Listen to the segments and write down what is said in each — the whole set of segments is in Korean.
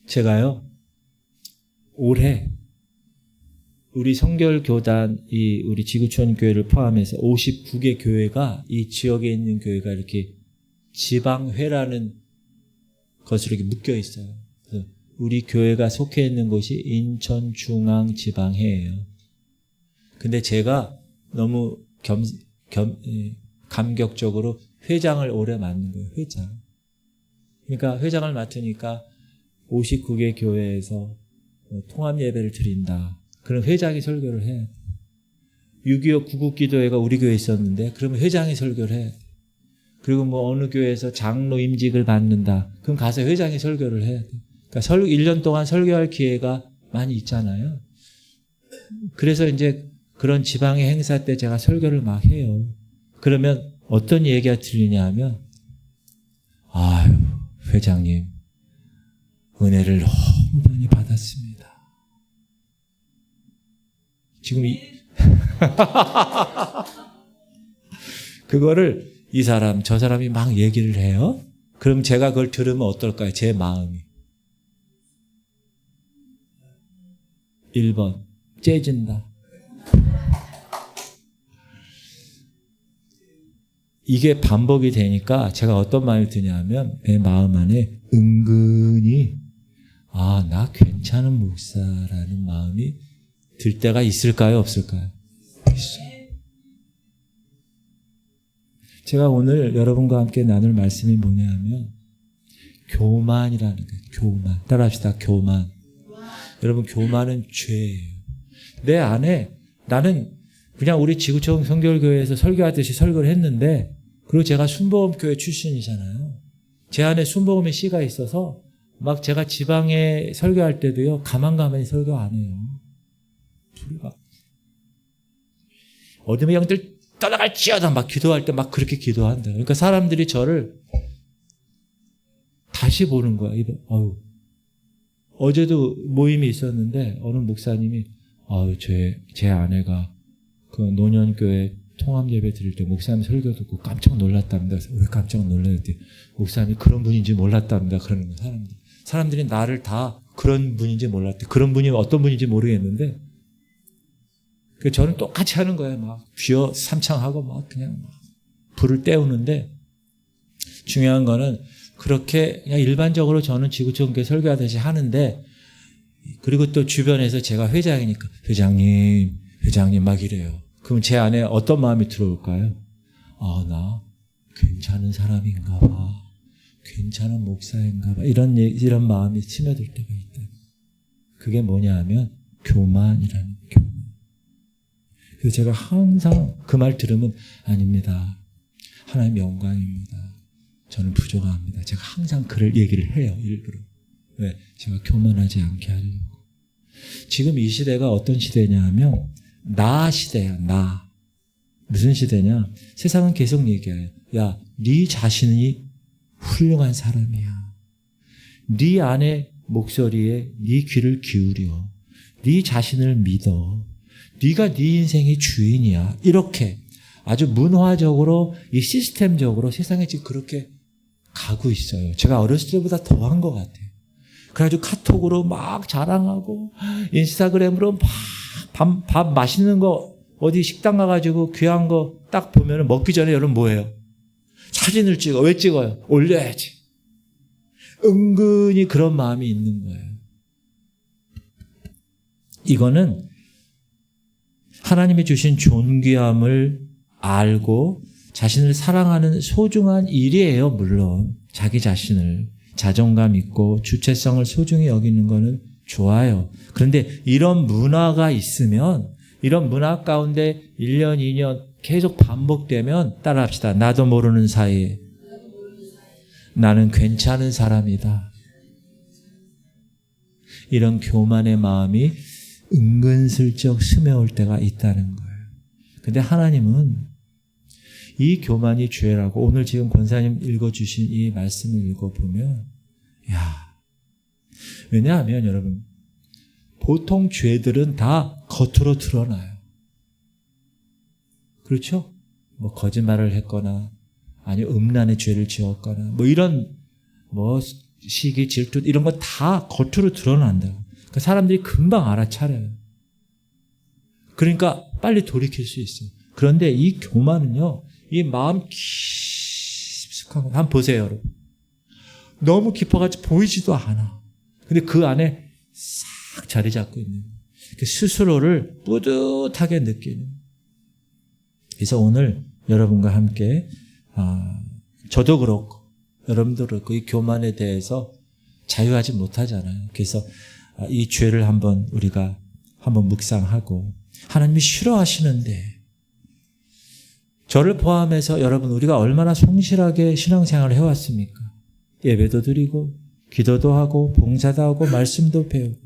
제가요, 올해 우리 성결교단, 우리 지구촌 교회를 포함해서 59개 교회가, 이 지역에 있는 교회가 이렇게 지방회라는 것으로 이렇게 묶여 있어요. 그래서 우리 교회가 속해 있는 곳이 인천중앙지방회예요. 근데 제가 너무 감격적으로 회장을 올해 맡는 거예요. 회장. 그러니까 회장을 맡으니까 59개 교회에서 통합 예배를 드린다. 그럼 회장이 설교를 해야 돼. 6.25 구국기도회가 우리 교회에 있었는데 그러면 회장이 설교를 해야 돼. 그리고 뭐 어느 교회에서 장로 임직을 받는다. 그럼 가서 회장이 설교를 해야 돼. 그러니까 1년 동안 설교할 기회가 많이 있잖아요. 그래서 이제 그런 지방의 행사 때 제가 설교를 막 해요. 그러면 어떤 얘기가 들리냐 하면, 아유, 회장님, 은혜를 너무 많이 받았습니다. 지금 그거를 이 사람, 저 사람이 막 얘기를 해요. 그럼 제가 그걸 들으면 어떨까요? 제 마음이. 1번, 째진다. 이게 반복이 되니까 제가 어떤 마음이 드냐면, 내 마음 안에 은근히, 아, 나 괜찮은 목사라는 마음이 들 때가 있을까요? 없을까요? 있어요. 제가 오늘 여러분과 함께 나눌 말씀이 뭐냐 하면, 교만이라는 거예요. 교만. 따라합시다. 교만. 여러분, 교만은 죄예요. 내 안에 나는 그냥 우리 지구촌 성결교회에서 설교하듯이 설교를 했는데, 그리고 제가 순복음교회 출신이잖아요. 제 안에 순복음의 씨가 있어서 막 제가 지방에 설교할 때도요, 가만히 설교 안 해요. 어디 양들 떠나갈지어다 막 기도할 때 막 그렇게 기도한다. 그러니까 사람들이 저를 다시 보는 거야. 어제도 모임이 있었는데 어느 목사님이 제 아내가 그 노년교회 통합 예배 드릴 때 목사님 설교 듣고 깜짝 놀랐답니다. 그래서 왜 깜짝 놀랐대? 목사님이 그런 분인지 몰랐답니다. 그러는 거예요. 사람들이 나를 다 그런 분인지 몰랐대. 그런 분이 어떤 분인지 모르겠는데, 저는 똑같이 하는 거예요. 막 쥐어 삼창하고 막 그냥 막 불을 때우는데, 중요한 거는 그렇게 그냥 일반적으로 저는 지구촌교회 설교하듯이 하는데, 그리고 또 주변에서 제가 회장이니까 회장님 막 이래요. 그럼 제 안에 어떤 마음이 들어올까요? 아, 나 괜찮은 사람인가 봐. 괜찮은 목사인가 봐. 이런 마음이 스며들 때가 있다. 그게 뭐냐 하면 교만이라는 교만. 그래서 제가 항상 그 말 들으면 아닙니다. 하나님의 영광입니다. 저는 부족합니다. 제가 항상 그를 얘기를 해요. 일부러. 왜? 제가 교만하지 않게 하려고. 지금 이 시대가 어떤 시대냐 하면 나 시대야. 나. 무슨 시대냐? 세상은 계속 얘기해요. 야, 네 자신이 훌륭한 사람이야. 네 안의 목소리에 네 귀를 기울여. 네 자신을 믿어. 네가 네 인생의 주인이야. 이렇게 아주 문화적으로 이 시스템적으로 세상에 지금 그렇게 가고 있어요. 제가 어렸을 때보다 더한 것 같아요. 그래가지고 카톡으로 막 자랑하고 인스타그램으로 막 밥 맛있는 거 어디 식당 가가지고 귀한 거 딱 보면 먹기 전에 여러분 뭐해요? 사진을 찍어. 왜 찍어요? 올려야지. 은근히 그런 마음이 있는 거예요. 이거는 하나님이 주신 존귀함을 알고 자신을 사랑하는 소중한 일이에요. 물론 자기 자신을 자존감 있고 주체성을 소중히 여기는 거는 좋아요. 그런데 이런 문화가 있으면, 이런 문화 가운데 1년, 2년 계속 반복되면, 따라합시다. 나도 모르는 사이에 나는 괜찮은 사람이다. 이런 교만의 마음이 은근슬쩍 스며올 때가 있다는 거예요. 근데 하나님은 이 교만이 죄라고, 오늘 지금 권사님 읽어주신 이 말씀을 읽어보면, 왜냐하면 여러분, 보통 죄들은 다 겉으로 드러나요. 그렇죠? 뭐 거짓말을 했거나, 아니 음란의 죄를 지었거나, 뭐 이런 시기, 질투 이런 거 다 겉으로 드러난다. 그러니까 사람들이 금방 알아차려요. 그러니까 빨리 돌이킬 수 있어요. 그런데 이 교만은요, 이 마음 깊숙한 거 한번 보세요, 여러분. 너무 깊어가지고 보이지도 않아. 근데 그 안에 싹 자리 잡고 있는 스스로를 뿌듯하게 느끼는. 그래서 오늘 여러분과 함께 저도 그렇고 여러분도 그렇고 이 교만에 대해서 자유하지 못하잖아요. 그래서 이 죄를 우리가 한번 묵상하고, 하나님이 싫어하시는데 저를 포함해서 여러분 우리가 얼마나 성실하게 신앙생활을 해왔습니까? 예배도 드리고 기도도 하고 봉사도 하고 말씀도 배우고.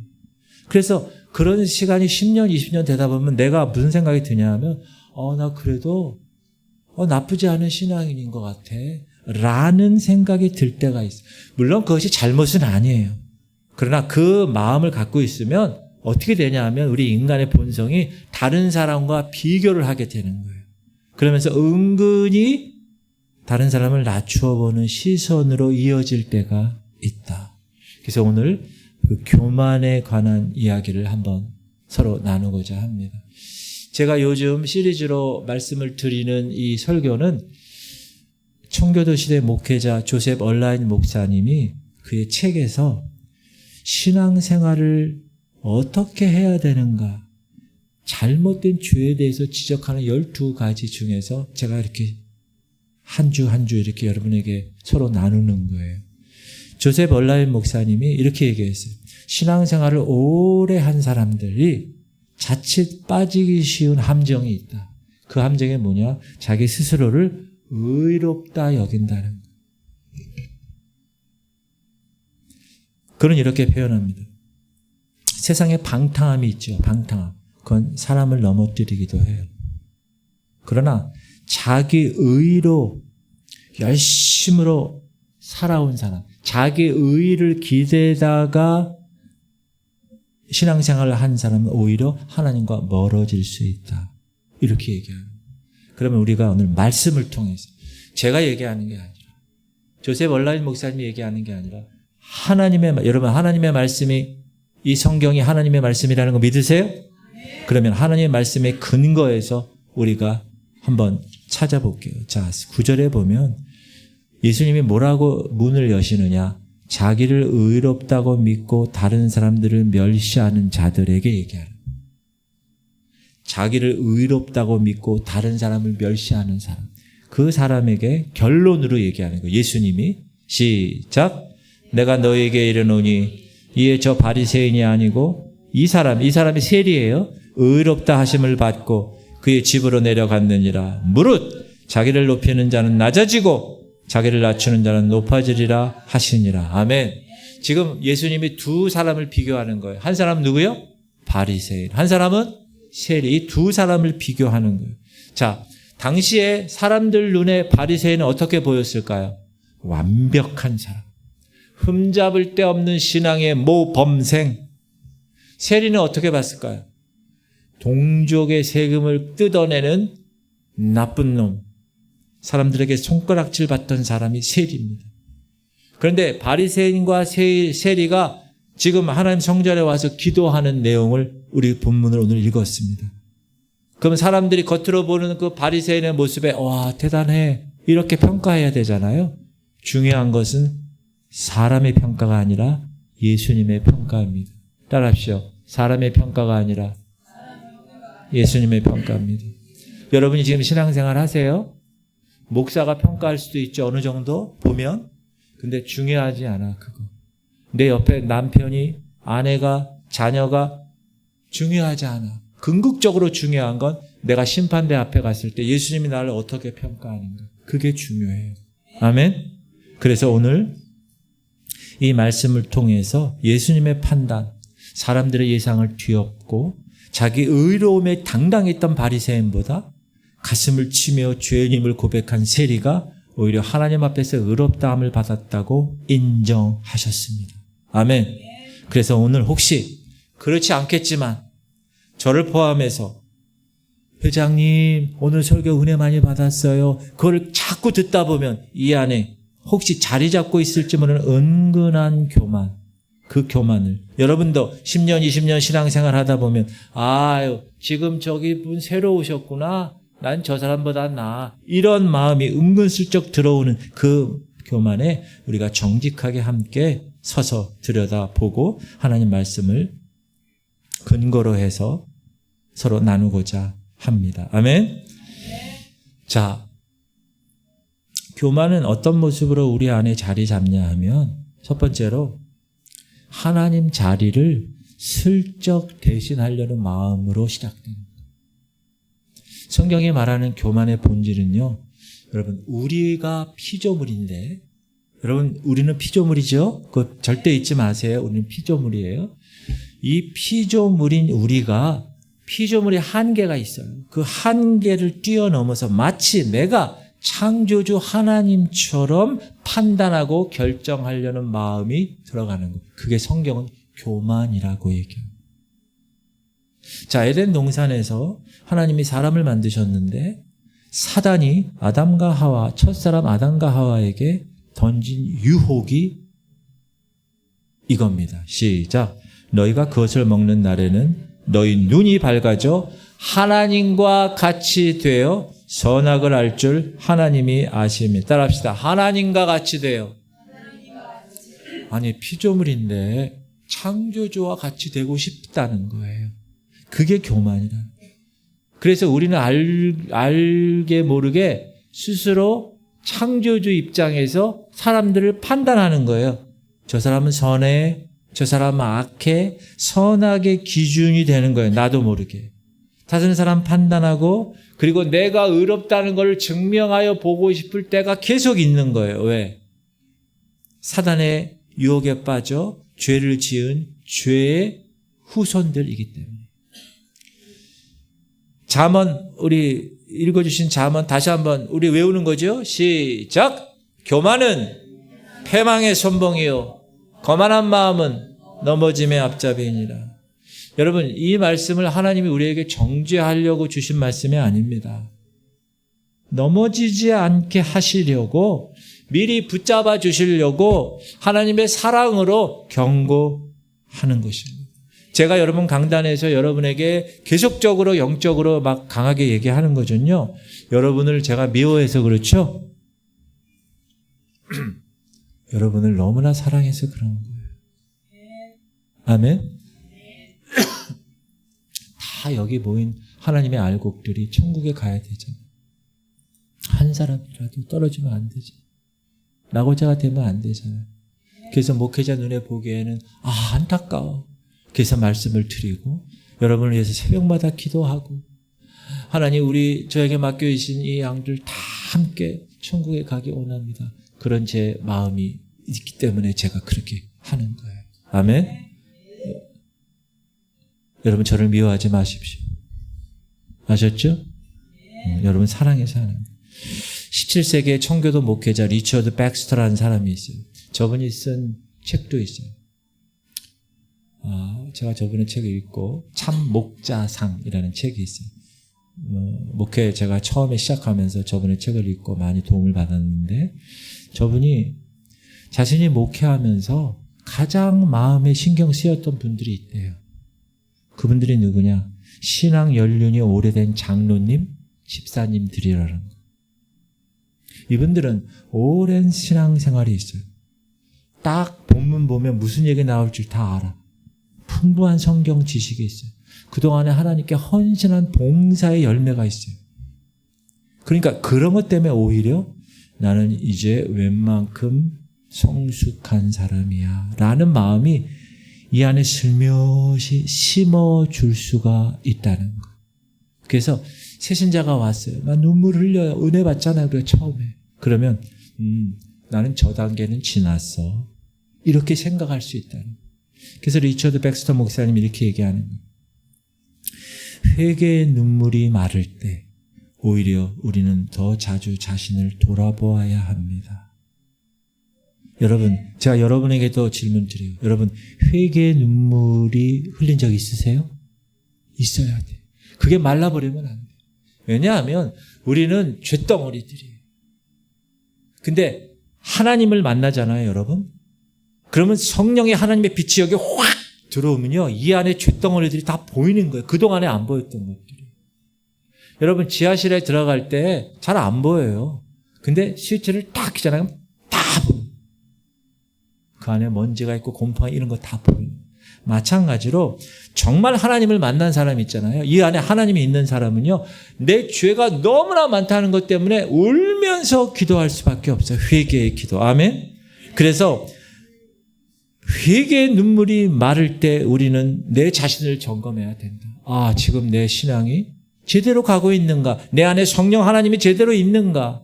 그래서 그런 시간이 10년 20년 되다 보면 내가 무슨 생각이 드냐 하면 나 그래도 나쁘지 않은 신앙인인 것 같아 라는 생각이 들 때가 있어요. 물론 그것이 잘못은 아니에요. 그러나 그 마음을 갖고 있으면 어떻게 되냐 하면 우리 인간의 본성이 다른 사람과 비교를 하게 되는 거예요. 그러면서 은근히 다른 사람을 낮추어 보는 시선으로 이어질 때가 있다. 그래서 오늘 그 교만에 관한 이야기를 한번 서로 나누고자 합니다. 제가 요즘 시리즈로 말씀을 드리는 이 설교는 청교도 시대 목회자 조셉 얼라인 목사님이 그의 책에서 신앙생활을 어떻게 해야 되는가, 잘못된 죄에 대해서 지적하는 12가지 중에서 제가 이렇게 한 주 한 주 이렇게 여러분에게 서로 나누는 거예요. 조셉 얼라인 목사님이 이렇게 얘기했어요. 신앙생활을 오래 한 사람들이 자칫 빠지기 쉬운 함정이 있다. 그 함정이 뭐냐? 자기 스스로를 의롭다 여긴다는 거예요. 그는 이렇게 표현합니다. 세상에 방탕함이 있죠. 방탕함. 그건 사람을 넘어뜨리기도 해요. 그러나 자기 의로 열심으로 살아온 사람, 자기 의를 기대다가 신앙생활을 한 사람은 오히려 하나님과 멀어질 수 있다. 이렇게 얘기합니다. 그러면 우리가 오늘 말씀을 통해서, 제가 얘기하는 게 아니라 조셉 얼라인 목사님이 얘기하는 게 아니라 여러분 하나님의 말씀이, 이 성경이 하나님의 말씀이라는 거 믿으세요? 그러면 하나님의 말씀의 근거에서 우리가 한번 찾아볼게요. 자, 9절에 보면 예수님이 뭐라고 문을 여시느냐? 자기를 의롭다고 믿고 다른 사람들을 멸시하는 자들에게 얘기하는 거예요. 자기를 의롭다고 믿고 다른 사람을 멸시하는 사람, 그 사람에게 결론으로 얘기하는 거예요. 예수님이 시작. 내가 너에게 이르노니 이에 저 바리새인이 아니고 이 사람이 세리예요. 의롭다 하심을 받고 그의 집으로 내려갔느니라. 무릇 자기를 높이는 자는 낮아지고 자기를 낮추는 자는 높아지리라 하시니라. 아멘. 지금 예수님이 두 사람을 비교하는 거예요. 한 사람은 누구요? 바리새인. 한 사람은 세리. 이 두 사람을 비교하는 거예요. 자, 당시에 사람들 눈에 바리새인은 어떻게 보였을까요? 완벽한 사람. 흠잡을 데 없는 신앙의 모범생. 세리는 어떻게 봤을까요? 동족의 세금을 뜯어내는 나쁜 놈. 사람들에게 손가락질 받던 사람이 세리입니다. 그런데 바리새인과 세리가 지금 하나님 성전에 와서 기도하는 내용을 우리 본문을 오늘 읽었습니다. 그럼 사람들이 겉으로 보는 그 바리새인의 모습에 와 대단해 이렇게 평가해야 되잖아요. 중요한 것은 사람의 평가가 아니라 예수님의 평가입니다. 따라합시오. 사람의 평가가 아니라 예수님의 평가입니다. 여러분이 지금 신앙생활 하세요? 목사가 평가할 수도 있죠. 어느 정도 보면. 근데 중요하지 않아 그거. 내 옆에 남편이, 아내가, 자녀가 중요하지 않아. 궁극적으로 중요한 건 내가 심판대 앞에 갔을 때 예수님이 나를 어떻게 평가하는가. 그게 중요해요. 아멘. 그래서 오늘 이 말씀을 통해서 예수님의 판단, 사람들의 예상을 뒤엎고 자기 의로움에 당당했던 바리새인보다 가슴을 치며 죄인임을 고백한 세리가 오히려 하나님 앞에서 의롭다함을 받았다고 인정하셨습니다. 아멘. 그래서 오늘 혹시 그렇지 않겠지만 저를 포함해서 회장님 오늘 설교 은혜 많이 받았어요. 그걸 자꾸 듣다 보면 이 안에 혹시 자리 잡고 있을지 모르는 은근한 교만, 그 교만을 여러분도 10년, 20년 신앙생활 하다 보면 아유 지금 저기 분 새로 오셨구나. 난 저 사람보다 나아. 이런 마음이 은근슬쩍 들어오는 그 교만에 우리가 정직하게 함께 서서 들여다보고 하나님 말씀을 근거로 해서 서로 나누고자 합니다. 아멘. 자, 교만은 어떤 모습으로 우리 안에 자리 잡냐 하면 첫 번째로 하나님 자리를 슬쩍 대신하려는 마음으로 시작됩니다. 성경이 말하는 교만의 본질은요, 여러분 우리가 피조물인데, 여러분 우리는 피조물이죠? 그거 절대 잊지 마세요. 우리는 피조물이에요. 이 피조물인 우리가 피조물의 한계가 있어요. 그 한계를 뛰어넘어서 마치 내가 창조주 하나님처럼 판단하고 결정하려는 마음이 들어가는 거예요. 그게 성경은 교만이라고 얘기해요. 자, 에덴 동산에서 하나님이 사람을 만드셨는데 사단이 아담과 하와, 첫사람 아담과 하와에게 던진 유혹이 이겁니다. 시작. 너희가 그것을 먹는 날에는 너희 눈이 밝아져 하나님과 같이 되어 선악을 알 줄 하나님이 아심이다. 따라합시다. 하나님과 같이 되어. 아니 피조물인데 창조주와 같이 되고 싶다는 거예요. 그게 교만이라는 거예요. 그래서 우리는 알게 모르게 스스로 창조주 입장에서 사람들을 판단하는 거예요. 저 사람은 선해, 저 사람은 악해, 선악의 기준이 되는 거예요. 나도 모르게. 다른 사람 판단하고 그리고 내가 의롭다는 걸 증명하여 보고 싶을 때가 계속 있는 거예요. 왜? 사단의 유혹에 빠져 죄를 지은 죄의 후손들이기 때문에. 잠언, 우리 읽어주신 잠언 다시 한번 우리 외우는 거죠. 시작. 교만은 패망의 선봉이요 거만한 마음은 넘어짐의 앞잡이니라. 여러분 이 말씀을 하나님이 우리에게 정죄하려고 주신 말씀이 아닙니다. 넘어지지 않게 하시려고 미리 붙잡아 주시려고 하나님의 사랑으로 경고하는 것입니다. 제가 여러분 강단에서 여러분에게 계속적으로 영적으로 막 강하게 얘기하는 거는요. 여러분을 제가 미워해서 그렇죠. 여러분을 너무나 사랑해서 그런 거예요. 아멘. 다 여기 모인 하나님의 알곡들이 천국에 가야 되잖아요. 한 사람이라도 떨어지면 안 되죠. 낙오자가 되면 안 되잖아요. 그래서 목회자 눈에 보기에는 안타까워. 그래서 말씀을 드리고 여러분을 위해서 새벽마다 기도하고 하나님 저에게 맡겨주신 이 양들 다 함께 천국에 가기 원합니다. 그런 제 마음이 있기 때문에 제가 그렇게 하는 거예요. 아멘. 여러분 저를 미워하지 마십시오. 아셨죠? 여러분 사랑해서 하는 거예요. 17세기의 청교도 목회자 리처드 백스터라는 사람이 있어요. 저분이 쓴 책도 있어요. 제가 저분의 책을 읽고 참 목자상이라는 책이 있어요. 목회 제가 처음에 시작하면서 저분의 책을 읽고 많이 도움을 받았는데 저분이 자신이 목회하면서 가장 마음에 신경 쓰였던 분들이 있대요. 그분들이 누구냐? 신앙 연륜이 오래된 장로님, 집사님들이라는 거예요. 이분들은 오랜 신앙생활이 있어요. 딱 본문 보면 무슨 얘기 나올 줄 다 알아. 풍부한 성경 지식이 있어요. 그동안에 하나님께 헌신한 봉사의 열매가 있어요. 그러니까 그런 것 때문에 오히려 나는 이제 웬만큼 성숙한 사람이야 라는 마음이 이 안에 슬며시 심어줄 수가 있다는 거예요. 그래서 새신자가 왔어요. 막 눈물 흘려요. 은혜 받잖아요. 그래 처음에. 그러면 나는 저 단계는 지났어. 이렇게 생각할 수 있다는 거예요. 그래서 리처드 백스터 목사님이 이렇게 얘기하는 거예요. 회개의 눈물이 마를 때 오히려 우리는 더 자주 자신을 돌아보아야 합니다. 여러분, 제가 여러분에게도 질문 드려요. 여러분, 회개의 눈물이 흘린 적 있으세요? 있어야 돼요. 그게 말라버리면 안 돼요. 왜냐하면 우리는 쇳덩어리들이에요. 근데 하나님을 만나잖아요, 여러분. 그러면 성령의 하나님의 빛이 여기 확 들어오면요, 이 안에 쇳덩어리들이 다 보이는 거예요. 그동안에 안 보였던 것들이. 여러분, 지하실에 들어갈 때 잘 안 보여요. 근데 실제를 딱 키잖아요. 다 보여요. 그 안에 먼지가 있고 곰팡이 이런 거 다 보여요. 마찬가지로 정말 하나님을 만난 사람이 있잖아요. 이 안에 하나님이 있는 사람은요, 내 죄가 너무나 많다는 것 때문에 울면서 기도할 수밖에 없어요. 회개의 기도. 아멘. 그래서 회개의 눈물이 마를 때 우리는 내 자신을 점검해야 된다. 아, 지금 내 신앙이 제대로 가고 있는가? 내 안에 성령 하나님이 제대로 있는가?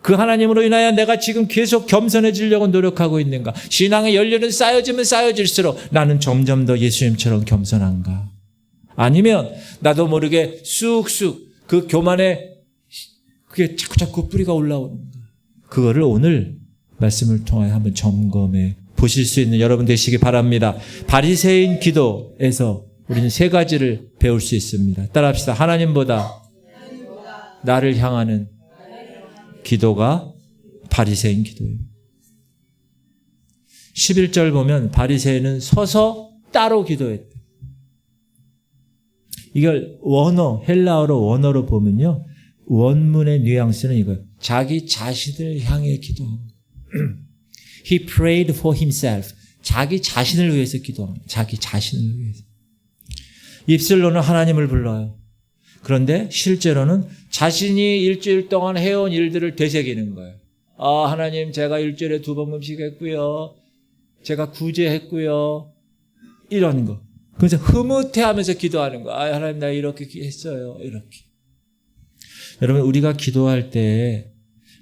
그 하나님으로 인하여 내가 지금 계속 겸손해지려고 노력하고 있는가? 신앙의 연륜은 쌓여지면 쌓여질수록 나는 점점 더 예수님처럼 겸손한가? 아니면 나도 모르게 쑥쑥 그 교만에 그게 자꾸 뿌리가 올라오는가? 그거를 오늘 말씀을 통하여 한번 점검해 보실 수 있는 여러분 되시기 바랍니다. 바리새인 기도에서 우리는 세 가지를 배울 수 있습니다. 따라합시다. 하나님보다 나를 향하는 기도가 바리새인 기도예요. 11절 보면 바리새인은 서서 따로 기도했대. 이걸 헬라어로 원어로 보면요, 원문의 뉘앙스는 이거예요. 자기 자신을 향해 기도하는 거예요. He prayed for himself. 자기 자신을 위해서 기도합니다. 자기 자신을 위해서. 입술로는 하나님을 불러요. 그런데 실제로는 자신이 일주일 동안 해온 일들을 되새기는 거예요. 아, 하나님, 제가 일주일에 2번 금식했고요. 제가 구제했고요. 이런 거. 그래서 흐뭇해하면서 기도하는 거. 아, 하나님, 나 이렇게 했어요. 이렇게. 여러분, 우리가 기도할 때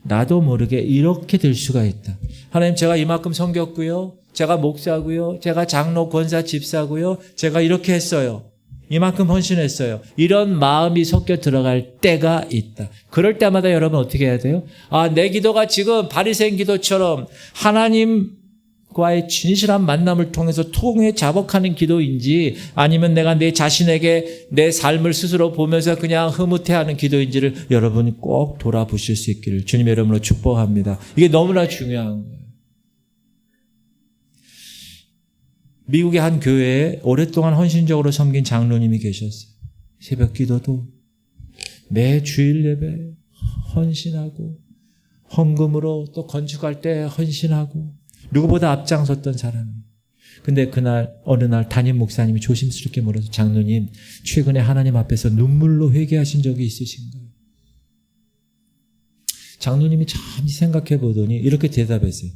나도 모르게 이렇게 될 수가 있다. 하나님, 제가 이만큼 섬겼고요. 제가 목사고요. 제가 장로, 권사, 집사고요. 제가 이렇게 했어요. 이만큼 헌신했어요. 이런 마음이 섞여 들어갈 때가 있다. 그럴 때마다 여러분 어떻게 해야 돼요? 아, 내 기도가 지금 바리새인 기도처럼 하나님과의 진실한 만남을 통해 자복하는 기도인지, 아니면 내가 내 자신에게 내 삶을 스스로 보면서 그냥 흐뭇해하는 기도인지를 여러분이 꼭 돌아보실 수 있기를 주님의 이름으로 축복합니다. 이게 너무나 중요한 거예요. 미국의 한 교회에 오랫동안 헌신적으로 섬긴 장로님이 계셨어요. 새벽 기도도 매 주일 예배 헌신하고, 헌금으로 또 건축할 때 헌신하고, 누구보다 앞장섰던 사람이에요. 근데 어느 날 담임 목사님이 조심스럽게 물어서, 장로님, 최근에 하나님 앞에서 눈물로 회개하신 적이 있으신가요? 장로님이 참 생각해 보더니 이렇게 대답했어요.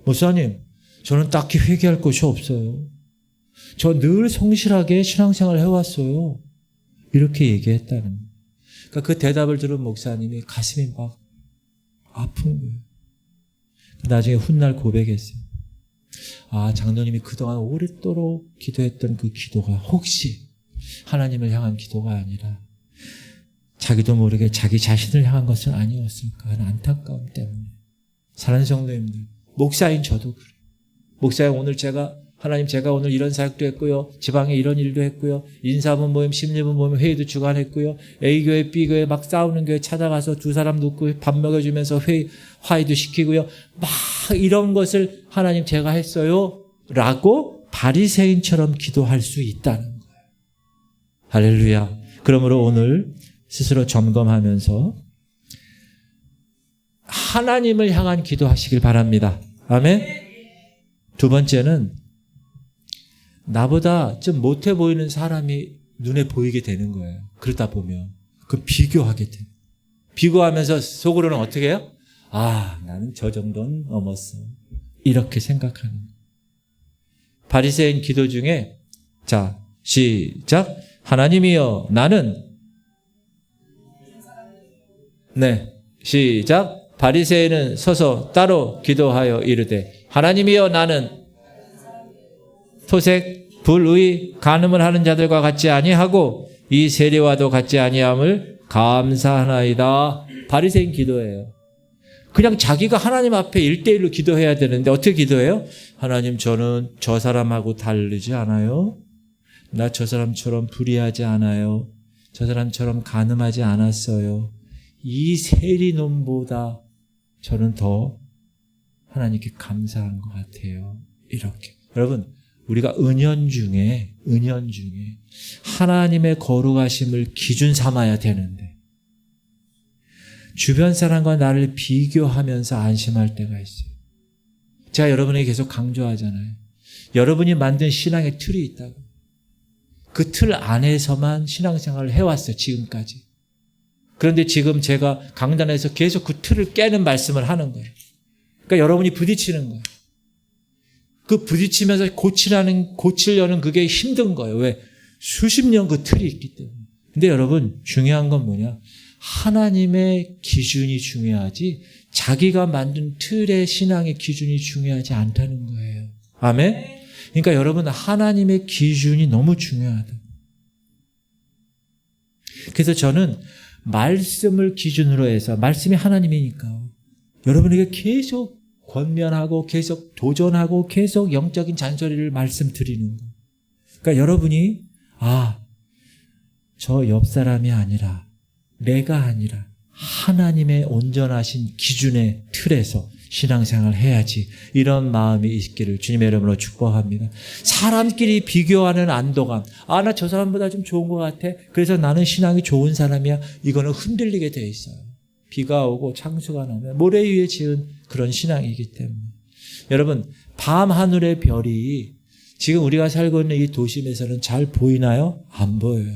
목사님, 저는 딱히 회개할 것이 없어요. 저 늘 성실하게 신앙생활을 해왔어요. 이렇게 얘기했다는 거예요. 그러니까 그 대답을 들은 목사님이 가슴이 막 아픈 거예요. 나중에 훗날 고백했어요. 아, 장로님이 그동안 오랫도록 기도했던 그 기도가 혹시 하나님을 향한 기도가 아니라 자기도 모르게 자기 자신을 향한 것은 아니었을까 하는 안타까움 때문에. 사랑하는 성도님들, 목사인 저도 그래요. 목사님, 오늘 하나님, 제가 오늘 이런 사역도 했고요. 지방에 이런 일도 했고요. 인사문 모임, 심리문 모임, 회의도 주관했고요. A교회, B교회 막 싸우는 교회 찾아가서 2사람 놓고 밥 먹여주면서 화해도 시키고요. 막 이런 것을 하나님 제가 했어요. 라고 바리새인처럼 기도할 수 있다는 거예요. 할렐루야. 그러므로 오늘 스스로 점검하면서 하나님을 향한 기도하시길 바랍니다. 아멘. 두 번째는 나보다 좀 못해 보이는 사람이 눈에 보이게 되는 거예요. 그러다 보면 그 비교하게 돼. 비교하면서 속으로는 어떻게 해요? 아, 나는 저 정도는 넘었어. 이렇게 생각하는 거예요. 바리새인 기도 중에, 자, 시작. 하나님이여, 나는, 네, 시작. 바리새인은 서서 따로 기도하여 이르되, 하나님이여, 나는 토색, 불의, 간음을 하는 자들과 같지 아니하고 이 세리와도 같지 아니함을 감사하나이다. 바리새인 기도예요. 그냥 자기가 하나님 앞에 1대1로 기도해야 되는데 어떻게 기도해요? 하나님, 저는 저 사람하고 다르지 않아요. 나 저 사람처럼 불의하지 않아요. 저 사람처럼 간음하지 않았어요. 이 세리놈보다 저는 더 하나님께 감사한 것 같아요. 이렇게. 여러분, 우리가 은연중에 하나님의 거룩하심을 기준 삼아야 되는데 주변 사람과 나를 비교하면서 안심할 때가 있어요. 제가 여러분에게 계속 강조하잖아요. 여러분이 만든 신앙의 틀이 있다고. 그 틀 안에서만 신앙생활을 해왔어요. 지금까지. 그런데 지금 제가 강단에서 계속 그 틀을 깨는 말씀을 하는 거예요. 그러니까 여러분이 부딪히는 거예요. 그 부딪히면서 고치려는 그게 힘든 거예요. 왜? 수십 년 그 틀이 있기 때문에. 근데 여러분, 중요한 건 뭐냐? 하나님의 기준이 중요하지 자기가 만든 틀의 신앙의 기준이 중요하지 않다는 거예요. 아멘? 그러니까 여러분, 하나님의 기준이 너무 중요하다. 그래서 저는 말씀을 기준으로 해서, 말씀이 하나님이니까 여러분에게 계속 권면하고 계속 도전하고 계속 영적인 잔소리를 말씀드리는 거예요. 그러니까 여러분이 저 옆 사람이 아니라 내가 아니라 하나님의 온전하신 기준의 틀에서 신앙생활을 해야지, 이런 마음이 있기를 주님의 이름으로 축복합니다. 사람끼리 비교하는 안도감, 나 저 사람보다 좀 좋은 것 같아, 그래서 나는 신앙이 좋은 사람이야, 이거는 흔들리게 돼 있어요. 비가 오고 창수가 나면 모래 위에 지은 그런 신앙이기 때문에. 여러분, 밤 하늘의 별이 지금 우리가 살고 있는 이 도심에서는 잘 보이나요? 안 보여요.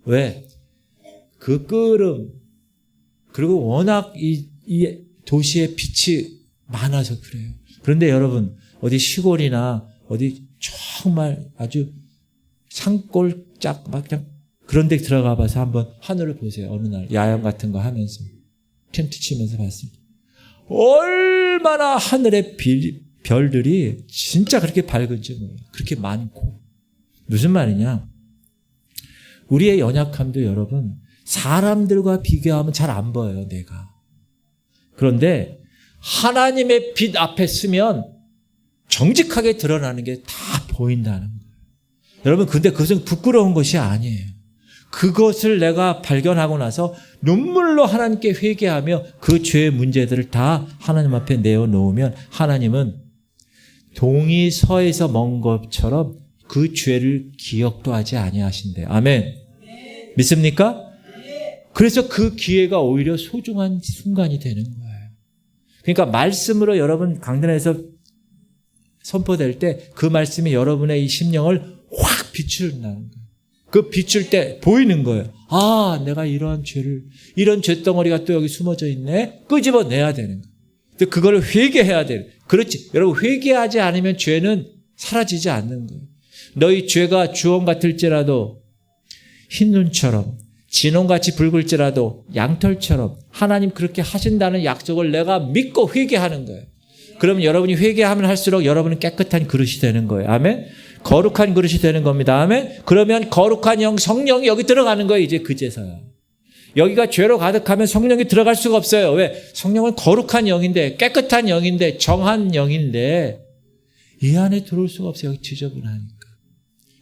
왜? 그 끄름, 그리고 워낙 이 도시의 빛이 많아서 그래요. 그런데 여러분, 어디 시골이나 어디 정말 아주 산골짝 막 그냥 그런 데 들어가 봐서 한번 하늘을 보세요. 어느 날 야영 같은 거 하면서 텐트 치면서 봤습니다. 얼마나 하늘의 별들이 진짜 그렇게 밝은지 몰라요. 그렇게 많고. 무슨 말이냐? 우리의 연약함도 여러분, 사람들과 비교하면 잘 안 보여요, 내가. 그런데 하나님의 빛 앞에 서면 정직하게 드러나는 게 다 보인다는 거예요. 여러분, 근데 그것은 부끄러운 것이 아니에요. 그것을 내가 발견하고 나서 눈물로 하나님께 회개하며 그 죄의 문제들을 다 하나님 앞에 내어놓으면 하나님은 동이 서에서 먼 것처럼 그 죄를 기억도 하지 아니하신대요. 아멘. 믿습니까? 그래서 그 기회가 오히려 소중한 순간이 되는 거예요. 그러니까 말씀으로 여러분 강단에서 선포될 때 그 말씀이 여러분의 이 심령을 확 비춘다는 거예요. 그 비출 때 보이는 거예요. 내가 이런 죄덩어리가 또 여기 숨어져 있네. 끄집어내야 되는 거예요. 근데 그걸 회개해야 돼요. 그렇지. 여러분, 회개하지 않으면 죄는 사라지지 않는 거예요. 너희 죄가 주홍 같을지라도 흰눈처럼, 진홍같이 붉을지라도 양털처럼, 하나님 그렇게 하신다는 약속을 내가 믿고 회개하는 거예요. 그러면 여러분이 회개하면 할수록 여러분은 깨끗한 그릇이 되는 거예요. 아멘? 거룩한 그릇이 되는 겁니다. 아멘? 그러면 거룩한 영, 성령이 여기 들어가는 거예요. 이제 그제서야. 여기가 죄로 가득하면 성령이 들어갈 수가 없어요. 왜? 성령은 거룩한 영인데, 깨끗한 영인데, 정한 영인데 이 안에 들어올 수가 없어요. 여기 지저분하니까.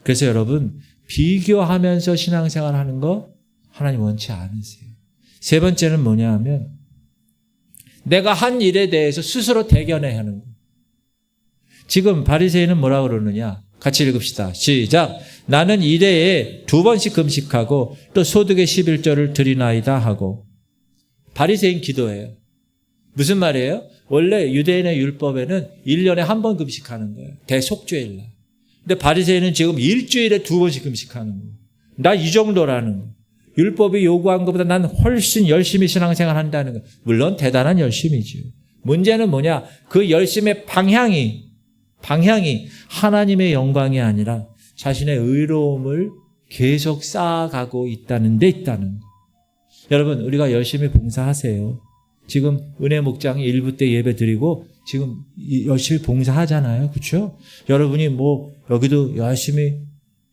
그래서 여러분, 비교하면서 신앙생활 하는 거 하나님 원치 않으세요. 세 번째는 뭐냐 하면 내가 한 일에 대해서 스스로 대견해 하는 거예요. 지금 바리새인은 뭐라고 그러느냐? 같이 읽읍시다. 시작. 나는 일회에 2번씩 금식하고 또 소득의 11조를 드리나이다 하고. 바리새인 기도예요. 무슨 말이에요? 원래 유대인의 율법에는 1년에 한 번 금식하는 거예요. 대속죄일 날. 근데 바리새인은 지금 일주일에 2번씩 금식하는 거예요. 나 이 정도라는 거예요. 율법이 요구한 것보다 난 훨씬 열심히 신앙생활 한다는 거예요. 물론 대단한 열심이죠. 문제는 뭐냐? 그 열심의 방향이 하나님의 영광이 아니라 자신의 의로움을 계속 쌓아가고 있다는 데 있다는 거예요. 여러분, 우리가 열심히 봉사하세요. 지금 은혜 목장이 1부 때 예배 드리고 지금 열심히 봉사하잖아요. 그렇죠? 여러분이 여기도 열심히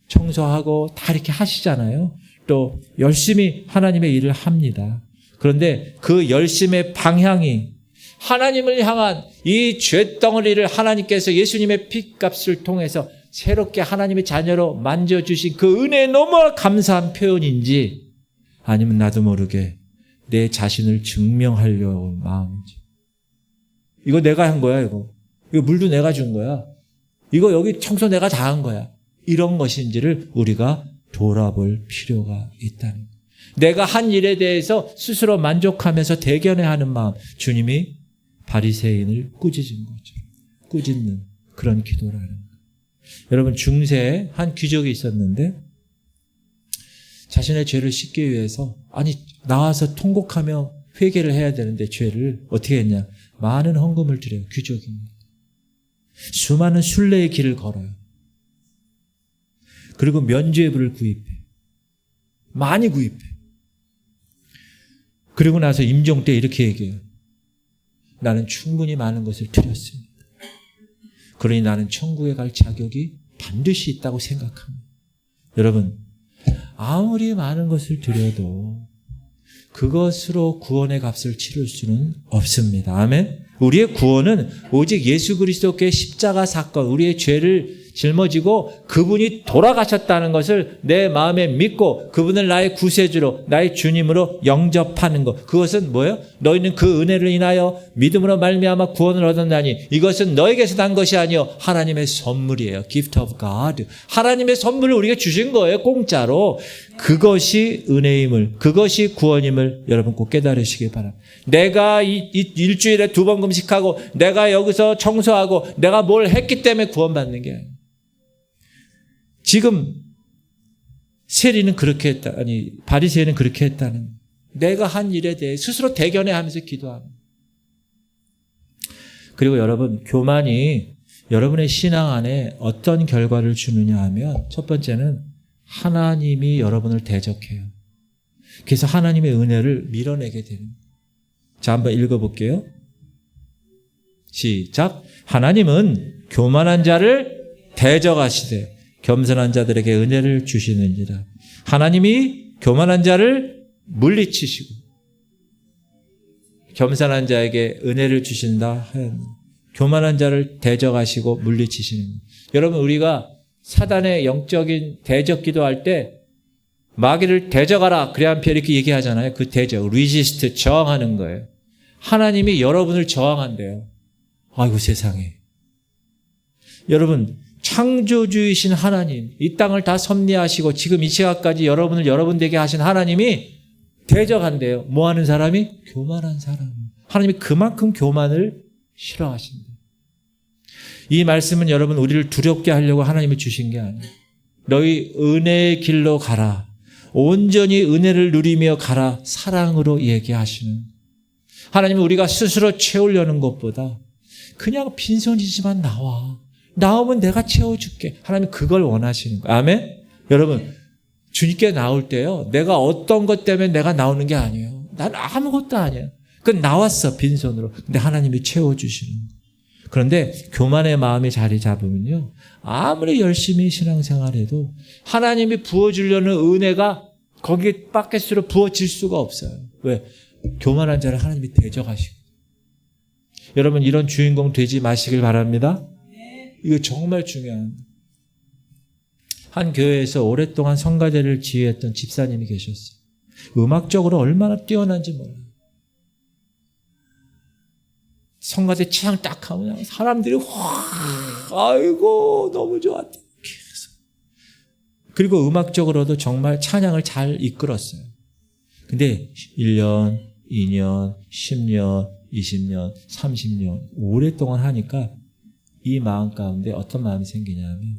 청소하고 다 이렇게 하시잖아요. 또 열심히 하나님의 일을 합니다. 그런데 그 열심의 방향이 하나님을 향한 이 죄덩어리를 하나님께서 예수님의 피값을 통해서 새롭게 하나님의 자녀로 만져주신 그 은혜에 너무 감사한 표현인지, 아니면 나도 모르게 내 자신을 증명하려고 마음인지. 이거 내가 한 거야, 이거. 이거 물도 내가 준 거야. 이거 여기 청소 내가 다 한 거야. 이런 것인지를 우리가 돌아볼 필요가 있다는 거예요. 내가 한 일에 대해서 스스로 만족하면서 대견해하는 마음, 주님이 바리새인을 꾸짖은 거죠. 꾸짖는 그런 기도라는 거예요. 여러분, 중세에 한 귀족이 있었는데 자신의 죄를 씻기 위해서 나와서 통곡하며 회개를 해야 되는데 죄를 어떻게 했냐? 많은 헌금을 드려요. 귀족입니다. 수많은 순례의 길을 걸어요. 그리고 면죄부를 구입해. 많이 구입해. 그리고 나서 임종 때 이렇게 얘기해요. 나는 충분히 많은 것을 드렸습니다. 그러니 나는 천국에 갈 자격이 반드시 있다고 생각합니다. 여러분, 아무리 많은 것을 드려도 그것으로 구원의 값을 치를 수는 없습니다. 아멘. 우리의 구원은 오직 예수 그리스도께 십자가 사건, 우리의 죄를 짊어지고 그분이 돌아가셨다는 것을 내 마음에 믿고 그분을 나의 구세주로, 나의 주님으로 영접하는 것. 그것은 뭐예요? 너희는 그 은혜를 인하여 믿음으로 말미암아 구원을 얻었나니 이것은 너에게서 난 것이 아니요 하나님의 선물이에요. Gift of God. 하나님의 선물을 우리에게 주신 거예요. 공짜로. 그것이 은혜임을, 그것이 구원임을 여러분 꼭 깨달으시기 바랍니다. 내가 이 일주일에 2번 금식하고 내가 여기서 청소하고 내가 뭘 했기 때문에 구원받는 게 아니에요. 지금 세리는 그렇게 했다. 바리새인은 그렇게 했다는. 내가 한 일에 대해 스스로 대견해하면서 기도합니다. 그리고 여러분, 교만이 여러분의 신앙 안에 어떤 결과를 주느냐 하면 첫 번째는 하나님이 여러분을 대적해요. 그래서 하나님의 은혜를 밀어내게 되는 거예요. 자, 한번 읽어볼게요. 시작. 하나님은 교만한 자를 대적하시되 겸손한 자들에게 은혜를 주시느니라. 하나님이 교만한 자를 물리치시고 겸손한 자에게 은혜를 주신다. 교만한 자를 대적하시고 물리치시는 거예요. 여러분, 우리가 사단의 영적인 대적 기도할 때 마귀를 대적하라. 그래야 이렇게 얘기하잖아요. 그 대적, resist, 저항하는 거예요. 하나님이 여러분을 저항한대요. 아이고 세상에. 여러분, 창조주이신 하나님, 이 땅을 다 섭리하시고 지금 이 시각까지 여러분을 여러분 되게 하신 하나님이 대적한대요. 뭐 하는 사람이? 교만한 사람. 하나님이 그만큼 교만을 싫어하신다. 이 말씀은 여러분 우리를 두렵게 하려고 하나님이 주신 게 아니에요. 너희 은혜의 길로 가라. 온전히 은혜를 누리며 가라. 사랑으로 얘기하시는. 하나님은 우리가 스스로 채우려는 것보다 그냥 빈손이지만 나오면 내가 채워줄게. 하나님 그걸 원하시는 거예요. 아멘? 여러분, 주님께 나올 때요, 내가 어떤 것 때문에 내가 나오는 게 아니에요. 난 아무것도 아니에요. 그건 나왔어, 빈손으로. 근데 하나님이 채워주시는 거예요. 그런데 교만의 마음이 자리 잡으면요, 아무리 열심히 신앙생활해도 하나님이 부어주려는 은혜가 거기에 바켓으로 부어질 수가 없어요. 왜? 교만한 자를 하나님이 대적하시고. 여러분, 이런 주인공 되지 마시길 바랍니다. 이거 정말 중요한. 한 교회에서 오랫동안 성가대를 지휘했던 집사님이 계셨어요. 음악적으로 얼마나 뛰어난지 몰라요. 성가대 취향 딱 하면 사람들이 아이고 너무 좋았대. 그리고 음악적으로도 정말 찬양을 잘 이끌었어요. 근데 1년, 2년, 10년, 20년, 30년 오랫동안 하니까 이 마음 가운데 어떤 마음이 생기냐면,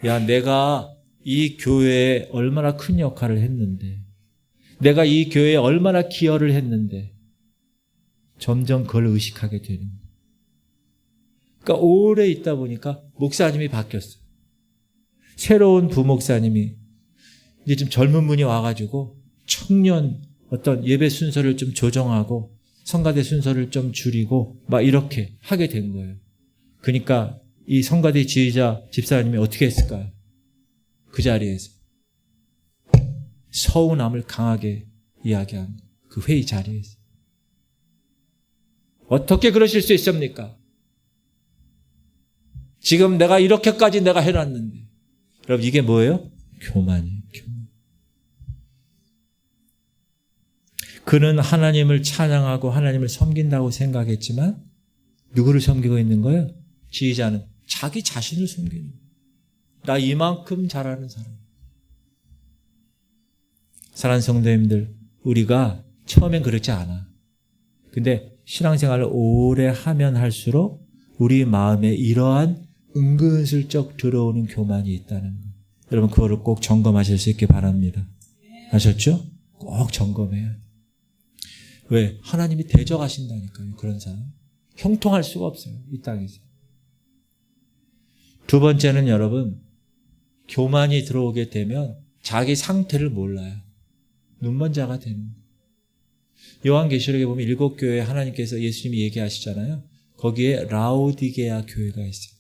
야, 내가 이 교회에 얼마나 큰 역할을 했는데, 내가 이 교회에 얼마나 기여를 했는데 점점 그걸 의식하게 되는 거예요. 그러니까 오래 있다 보니까 목사님이 바뀌었어요. 새로운 부목사님이 이제 좀 젊은 분이 와가지고 청년 어떤 예배 순서를 좀 조정하고 성가대 순서를 좀 줄이고 막 이렇게 하게 된 거예요. 그러니까 이 성가대 지휘자 집사님이 어떻게 했을까요? 그 자리에서 서운함을 강하게 이야기한 그 회의 자리에서. 어떻게 그러실 수 있습니까? 지금 내가 이렇게까지 내가 해놨는데. 여러분, 이게 뭐예요? 교만이에요. 교만. 그는 하나님을 찬양하고 하나님을 섬긴다고 생각했지만 누구를 섬기고 있는 거예요? 지휘자는 자기 자신을 섬기는 거예요. 나 이만큼 잘하는 사람. 사랑하는 성도님들, 우리가 처음엔 그렇지 않아. 근데 신앙생활을 오래 하면 할수록 우리 마음에 이러한 은근슬쩍 들어오는 교만이 있다는 거예요. 여러분 그거를 꼭 점검하실 수 있게 바랍니다. 아셨죠? 꼭 점검해야 돼요. 왜? 하나님이 대적하신다니까요. 그런 사람. 형통할 수가 없어요. 이 땅에서. 두 번째는 여러분, 교만이 들어오게 되면 자기 상태를 몰라요. 눈먼 자가 되는 거예요. 요한계시록에 보면 7교회에 하나님께서 예수님이 얘기하시잖아요. 거기에 라오디게아 교회가 있어요.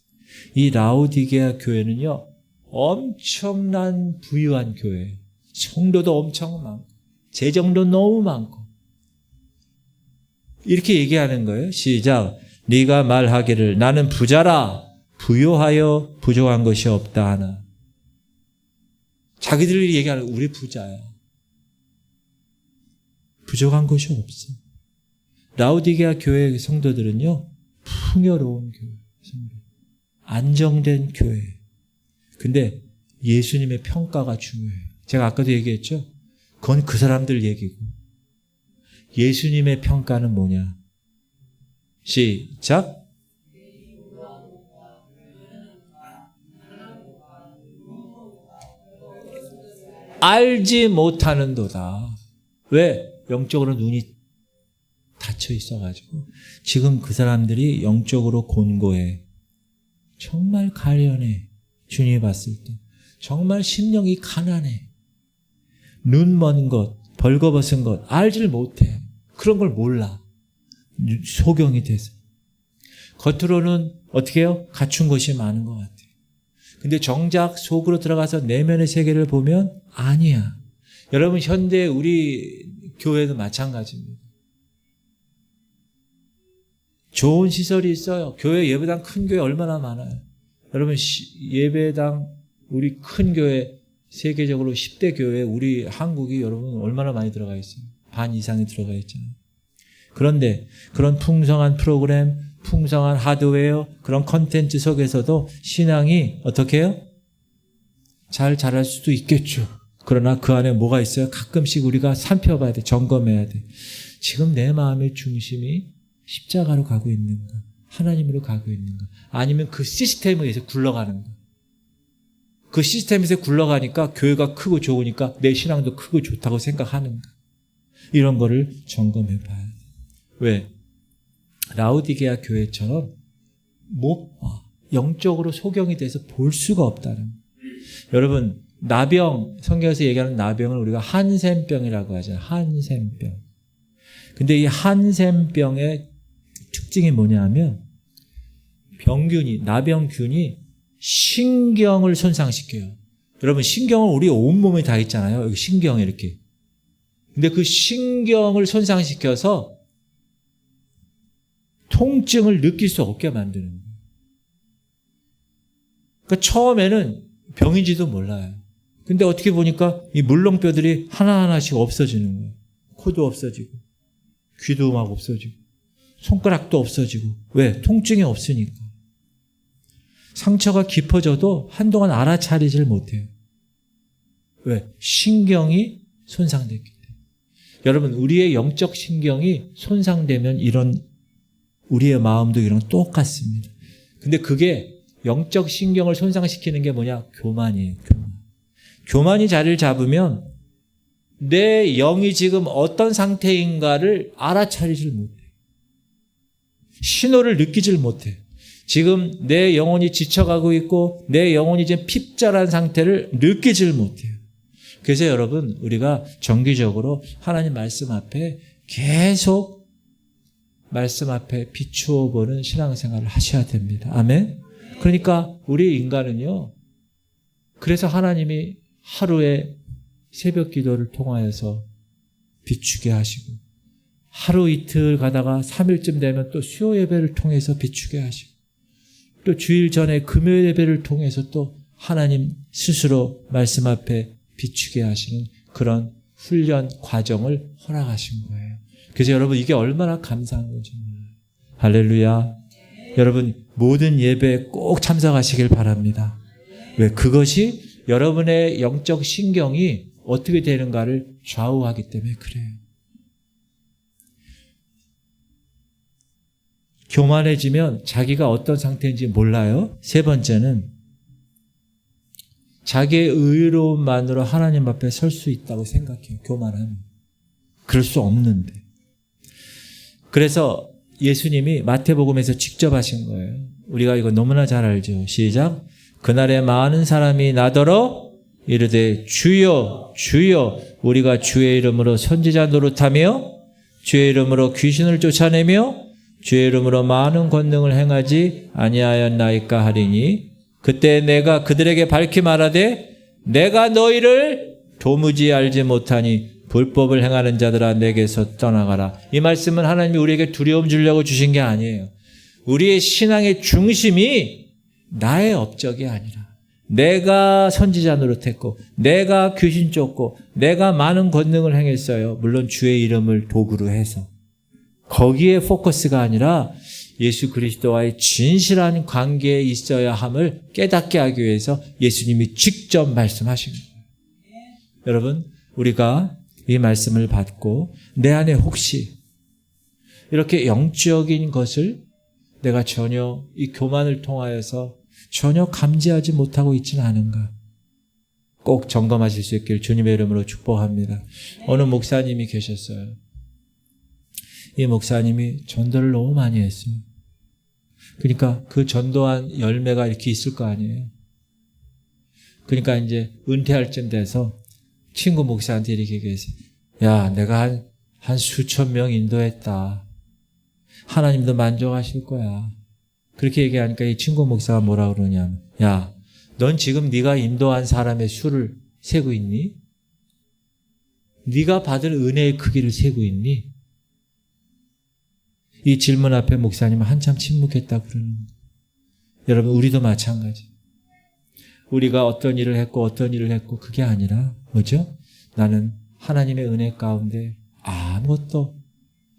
이 라오디게아 교회는요, 엄청난 부유한 교회예요. 성도도 엄청 많고 재정도 너무 많고 이렇게 얘기하는 거예요. 시작. 네가 말하기를 나는 부자라 부요하여 부족한 것이 없다 하나. 자기들이 얘기하는 우리 부자야. 부족한 것이 없어. 라오디게아 교회 성도들은요, 풍요로운 교회, 안정된 교회. 근데 예수님의 평가가 중요해요. 제가 아까도 얘기했죠? 그건 그 사람들 얘기고. 예수님의 평가는 뭐냐? 시작. 알지 못하는도다. 왜? 영적으로 눈이 닫혀 있어가지고. 지금 그 사람들이 영적으로 곤고해. 정말 가련해. 주님이 봤을 때. 정말 심령이 가난해. 눈먼 것, 벌거벗은 것 알지를 못해. 그런 걸 몰라. 소경이 돼서. 겉으로는 어떻게 해요? 갖춘 것이 많은 것 같아요. 근데 정작 속으로 들어가서 내면의 세계를 보면 아니야. 여러분 현대 우리 교회도 마찬가지입니다. 좋은 시설이 있어요. 교회 예배당 큰 교회 얼마나 많아요. 여러분 예배당 우리 큰 교회 세계적으로 10대 교회 우리 한국이 여러분 얼마나 많이 들어가 있어요. 반 이상이 들어가 있잖아요. 그런데 그런 풍성한 프로그램, 풍성한 하드웨어, 그런 컨텐츠 속에서도 신앙이 어떻게 해요? 잘 자랄 수도 있겠죠. 그러나 그 안에 뭐가 있어요? 가끔씩 우리가 살펴봐야 돼. 점검해야 돼. 지금 내 마음의 중심이 십자가로 가고 있는가? 하나님으로 가고 있는가? 아니면 그 시스템에 의해서 굴러가는가? 그 시스템에서 굴러가니까 교회가 크고 좋으니까 내 신앙도 크고 좋다고 생각하는가? 이런 거를 점검해 봐야 돼. 왜? 라오디게아 교회처럼 못 봐. 영적으로 소경이 돼서 볼 수가 없다는 거예요. 여러분 나병, 성경에서 얘기하는 나병을 우리가 한센병이라고 하잖아요. 한센병. 근데 이 한센병의 특징이 뭐냐 하면 병균이, 나병균이 신경을 손상시켜요. 여러분 신경은 우리 온몸에 다 있잖아요. 여기 신경이 이렇게. 근데 그 신경을 손상시켜서 통증을 느낄 수 없게 만드는 거예요. 그러니까 처음에는 병인지도 몰라요. 근데 어떻게 보니까 이 물렁뼈들이 하나하나씩 없어지는 거예요. 코도 없어지고 귀도 막 없어지고 손가락도 없어지고. 왜? 통증이 없으니까. 상처가 깊어져도 한동안 알아차리질 못해요. 왜? 신경이 손상됐기 때문에. 여러분 우리의 영적 신경이 손상되면 이런 우리의 마음도 이런 똑같습니다. 근데 그게 영적 신경을 손상시키는 게 뭐냐? 교만이에요. 교만이 자리를 잡으면 내 영이 지금 어떤 상태인가를 알아차리질 못해. 신호를 느끼질 못해. 지금 내 영혼이 지쳐가고 있고 내 영혼이 지금 핍절한 상태를 느끼질 못해요. 그래서 여러분 우리가 정기적으로 하나님 말씀 앞에 계속 말씀 앞에 비추어 보는 신앙생활을 하셔야 됩니다. 아멘. 그러니까 우리 인간은요. 그래서 하나님이 하루에 새벽 기도를 통하여서 비추게 하시고 하루 이틀 가다가 3일쯤 되면 또 수요 예배를 통해서 비추게 하시고 또 주일 전에 금요 예배를 통해서 또 하나님 스스로 말씀 앞에 비추게 하시는 그런 훈련 과정을 허락하신 거예요. 그래서 여러분 이게 얼마나 감사한 건지 몰라요. 할렐루야. 여러분 모든 예배에 꼭 참석하시길 바랍니다. 왜? 그것이 여러분의 영적 신경이 어떻게 되는가를 좌우하기 때문에 그래요. 교만해지면 자기가 어떤 상태인지 몰라요. 세 번째는 자기의 의로움만으로 하나님 앞에 설 수 있다고 생각해요. 교만하면. 그럴 수 없는데. 그래서 예수님이 마태복음에서 직접 하신 거예요. 우리가 이거 너무나 잘 알죠. 시작. 그날에 많은 사람이 나더러 이르되 주여 주여 우리가 주의 이름으로 선지자 노릇하며 주의 이름으로 귀신을 쫓아내며 주의 이름으로 많은 권능을 행하지 아니하였나이까 하리니 그때 내가 그들에게 밝히 말하되 내가 너희를 도무지 알지 못하니 불법을 행하는 자들아 내게서 떠나가라. 이 말씀은 하나님이 우리에게 두려움 주려고 주신 게 아니에요. 우리의 신앙의 중심이 나의 업적이 아니라 내가 선지자 노릇했고 내가 귀신 쫓고 내가 많은 권능을 행했어요. 물론 주의 이름을 도구로 해서. 거기에 포커스가 아니라 예수 그리스도와의 진실한 관계에 있어야 함을 깨닫게 하기 위해서 예수님이 직접 말씀하신 거예요. 여러분, 우리가 이 말씀을 받고 내 안에 혹시 이렇게 영적인 것을 내가 전혀 이 교만을 통하여서 전혀 감지하지 못하고 있지는 않은가? 꼭 점검하실 수 있길 주님의 이름으로 축복합니다. 어느 목사님이 계셨어요. 이 목사님이 전도를 너무 많이 했어요. 그러니까 그 전도한 열매가 이렇게 있을 거 아니에요. 그러니까 이제 은퇴할 쯤 돼서 친구 목사한테 이렇게 얘기했어요. 야, 내가 한 수천 명 인도했다. 하나님도 만족하실 거야. 그렇게 얘기하니까 이 친구 목사가 뭐라 그러냐면, 야, 넌 지금 네가 인도한 사람의 수를 세고 있니? 네가 받을 은혜의 크기를 세고 있니? 이 질문 앞에 목사님은 한참 침묵했다 그러는 거예요. 여러분, 우리도 마찬가지. 우리가 어떤 일을 했고 그게 아니라 뭐죠? 나는 하나님의 은혜 가운데 아무것도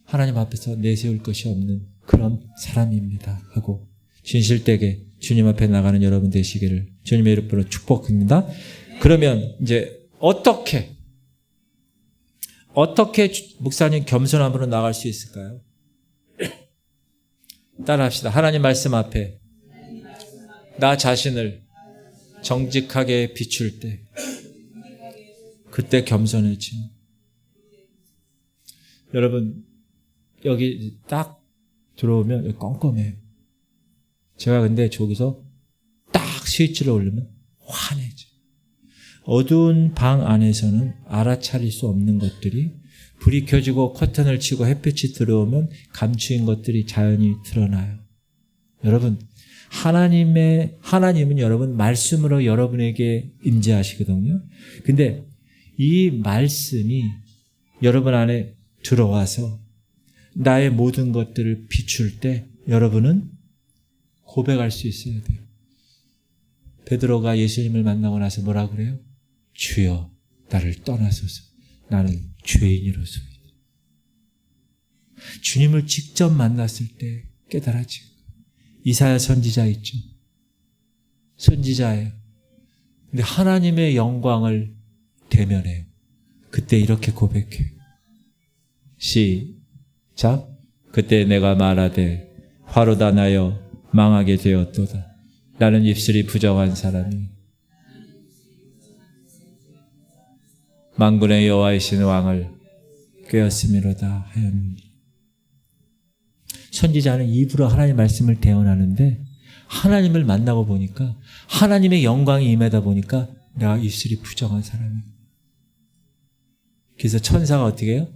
하나님 앞에서 내세울 것이 없는 그런 사람입니다 하고 진실되게 주님 앞에 나가는 여러분 되시기를 주님의 이름으로 축복합니다. 그러면 이제 어떻게 목사님 겸손함으로 나갈 수 있을까요? 따라합시다. 하나님 말씀 앞에 나 자신을 정직하게 비출 때 그때 겸손해지면. 여러분 여기 딱 들어오면 여기 껌껌해요. 제가 근데 저기서 딱 스위치를 올리면 환해져. 어두운 방 안에서는 알아차릴 수 없는 것들이 불이 켜지고 커튼을 치고 햇빛이 들어오면 감추인 것들이 자연히 드러나요. 여러분, 하나님은 여러분 말씀으로 여러분에게 임재하시거든요. 근데 이 말씀이 여러분 안에 들어와서 나의 모든 것들을 비출 때 여러분은 고백할 수 있어야 돼요. 베드로가 예수님을 만나고 나서 뭐라 그래요? 주여 나를 떠나소서. 나는 죄인이로소이다. 주님을 직접 만났을 때 깨달아지고. 이사야 선지자 있죠. 선지자예요. 근데 하나님의 영광을 대면해요. 그때 이렇게 고백해요. 시작. 그때 내가 말하되 화로다 나여 망하게 되었도다. 나는 입술이 부정한 사람이 만군의 여호와이신 왕을 꾀었음이로다 하였느니. 선지자는 입으로 하나님의 말씀을 대언하는데 하나님을 만나고 보니까 하나님의 영광이 임하다 보니까 내가 입술이 부정한 사람이에요. 그래서 천사가 어떻게 해요?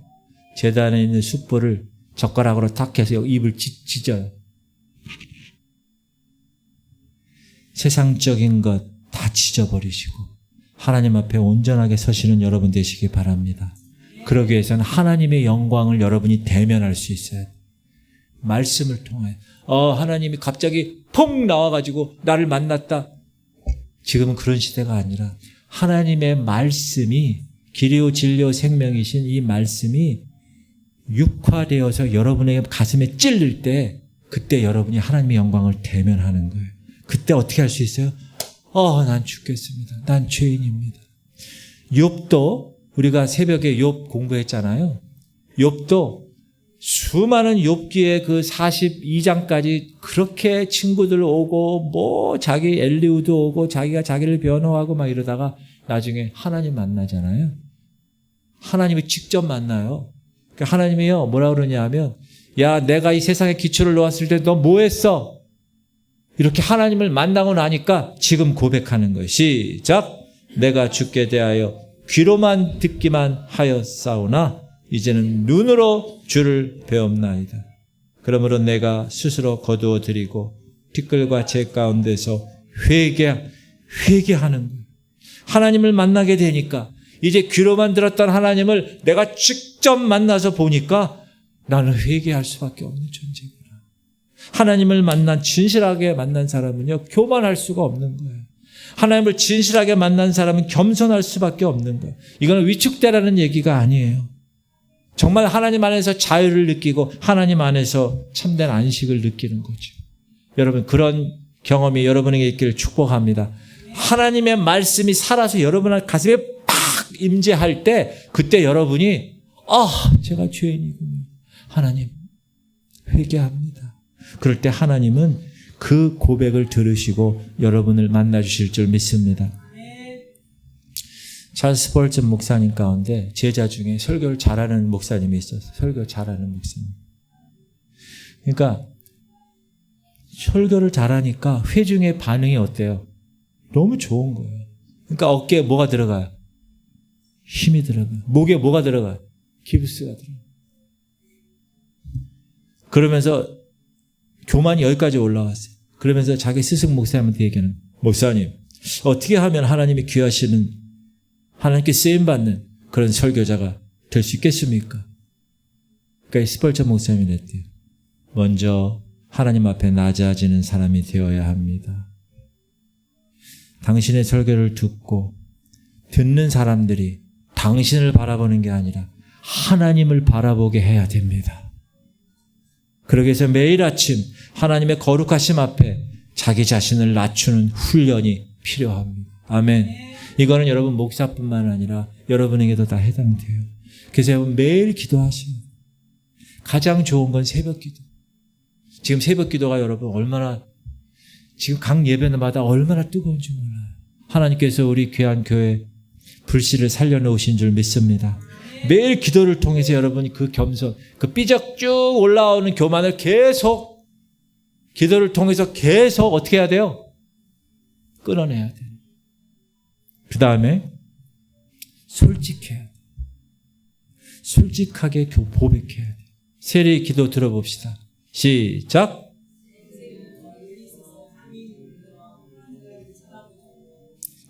제단에 있는 숯불을 젓가락으로 탁 해서 입을 찢어요. 세상적인 것 다 찢어버리시고 하나님 앞에 온전하게 서시는 여러분 되시기 바랍니다. 그러기 위해서는 하나님의 영광을 여러분이 대면할 수 있어야 돼요. 말씀을 통해 하나님이 갑자기 퐁 나와가지고 나를 만났다. 지금은 그런 시대가 아니라 하나님의 말씀이 길이요 진리요 생명이신 이 말씀이 육화되어서 여러분의 가슴에 찔릴 때 그때 여러분이 하나님의 영광을 대면하는 거예요. 그때 어떻게 할 수 있어요? 난 죽겠습니다. 난 죄인입니다. 욥도 우리가 새벽에 욥 공부했잖아요. 욥도 수많은 욥기의 그 42장까지 그렇게 친구들 오고 뭐 자기 엘리우드 오고 자기가 자기를 변호하고 막 이러다가 나중에 하나님 만나잖아요. 하나님이 직접 만나요. 그러니까 하나님이요 뭐라 그러냐면 야 내가 이 세상에 기초를 놓았을 때 너 뭐 했어? 이렇게 하나님을 만나고 나니까 지금 고백하는 거예요. 시작. 내가 주께 대하여 귀로만 듣기만 하였사오나 이제는 눈으로 주를 배움나이다. 그러므로 내가 스스로 거두어 드리고 티끌과 재 가운데서 회개하는 거예요. 하나님을 만나게 되니까 이제 귀로만 들었던 하나님을 내가 직접 만나서 보니까 나는 회개할 수밖에 없는 존재구나. 하나님을 진실하게 만난 사람은요 교만할 수가 없는 거예요. 하나님을 진실하게 만난 사람은 겸손할 수밖에 없는 거예요. 이거는 위축되라는 얘기가 아니에요. 정말 하나님 안에서 자유를 느끼고 하나님 안에서 참된 안식을 느끼는 거죠. 여러분 그런 경험이 여러분에게 있기를 축복합니다. 하나님의 말씀이 살아서 여러분 가슴에 팍 임재할 때 그때 여러분이 제가 죄인이군요. 하나님 회개합니다. 그럴 때 하나님은 그 고백을 들으시고 여러분을 만나주실 줄 믿습니다. 찰스 스펄전 목사님 가운데 제자 중에 설교를 잘하는 목사님이 있었어요. 설교 잘하는 목사님. 그러니까 설교를 잘하니까 회중의 반응이 어때요? 너무 좋은 거예요. 그러니까 어깨에 뭐가 들어가요? 힘이 들어가요. 목에 뭐가 들어가요? 기부스가 들어가요. 그러면서 교만이 여기까지 올라왔어요. 그러면서 자기 스승 목사님한테 얘기하는 목사님 어떻게 하면 하나님이 귀하시는 하나님께 쓰임받는 그런 설교자가 될 수 있겠습니까? 그러니까 스펄전 목사님이 냈대요. 먼저 하나님 앞에 낮아지는 사람이 되어야 합니다. 당신의 설교를 듣는 사람들이 당신을 바라보는 게 아니라 하나님을 바라보게 해야 됩니다. 그러기 위해서 매일 아침 하나님의 거룩하심 앞에 자기 자신을 낮추는 훈련이 필요합니다. 아멘. 이거는 여러분 목사뿐만 아니라 여러분에게도 다 해당돼요. 그래서 여러분 매일 기도하시면 가장 좋은 건 새벽 기도. 지금 새벽 기도가 여러분 얼마나 지금 각 예배마다 얼마나 뜨거운지 몰라요. 하나님께서 우리 귀한 교회 불씨를 살려놓으신 줄 믿습니다. 매일 기도를 통해서 여러분이 그 겸손, 그 삐적 쭉 올라오는 교만을 계속 기도를 통해서 계속 어떻게 해야 돼요? 끊어내야 돼요. 그 다음에 솔직해야 돼요. 솔직하게 고백해야 돼요. 세례 기도 들어봅시다. 시작.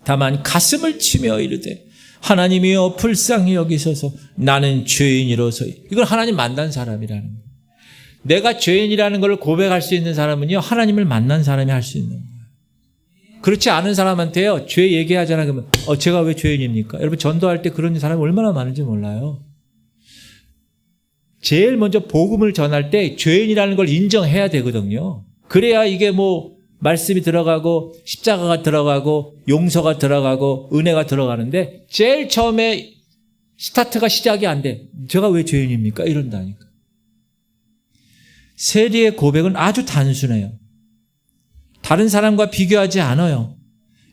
다만 가슴을 치며 이르되 하나님이여 불쌍히 여기소서 나는 죄인이로서. 이건 하나님 만난 사람이라는 거예요. 내가 죄인이라는 걸 고백할 수 있는 사람은요 하나님을 만난 사람이 할 수 있는 거예요. 그렇지 않은 사람한테요 죄 얘기하잖아 그러면 제가 왜 죄인입니까? 여러분 전도할 때 그런 사람이 얼마나 많은지 몰라요. 제일 먼저 복음을 전할 때 죄인이라는 걸 인정해야 되거든요. 그래야 이게 말씀이 들어가고 십자가가 들어가고 용서가 들어가고 은혜가 들어가는데 제일 처음에 스타트가 시작이 안 돼. 제가 왜 죄인입니까? 이런다니까. 세리의 고백은 아주 단순해요. 다른 사람과 비교하지 않아요.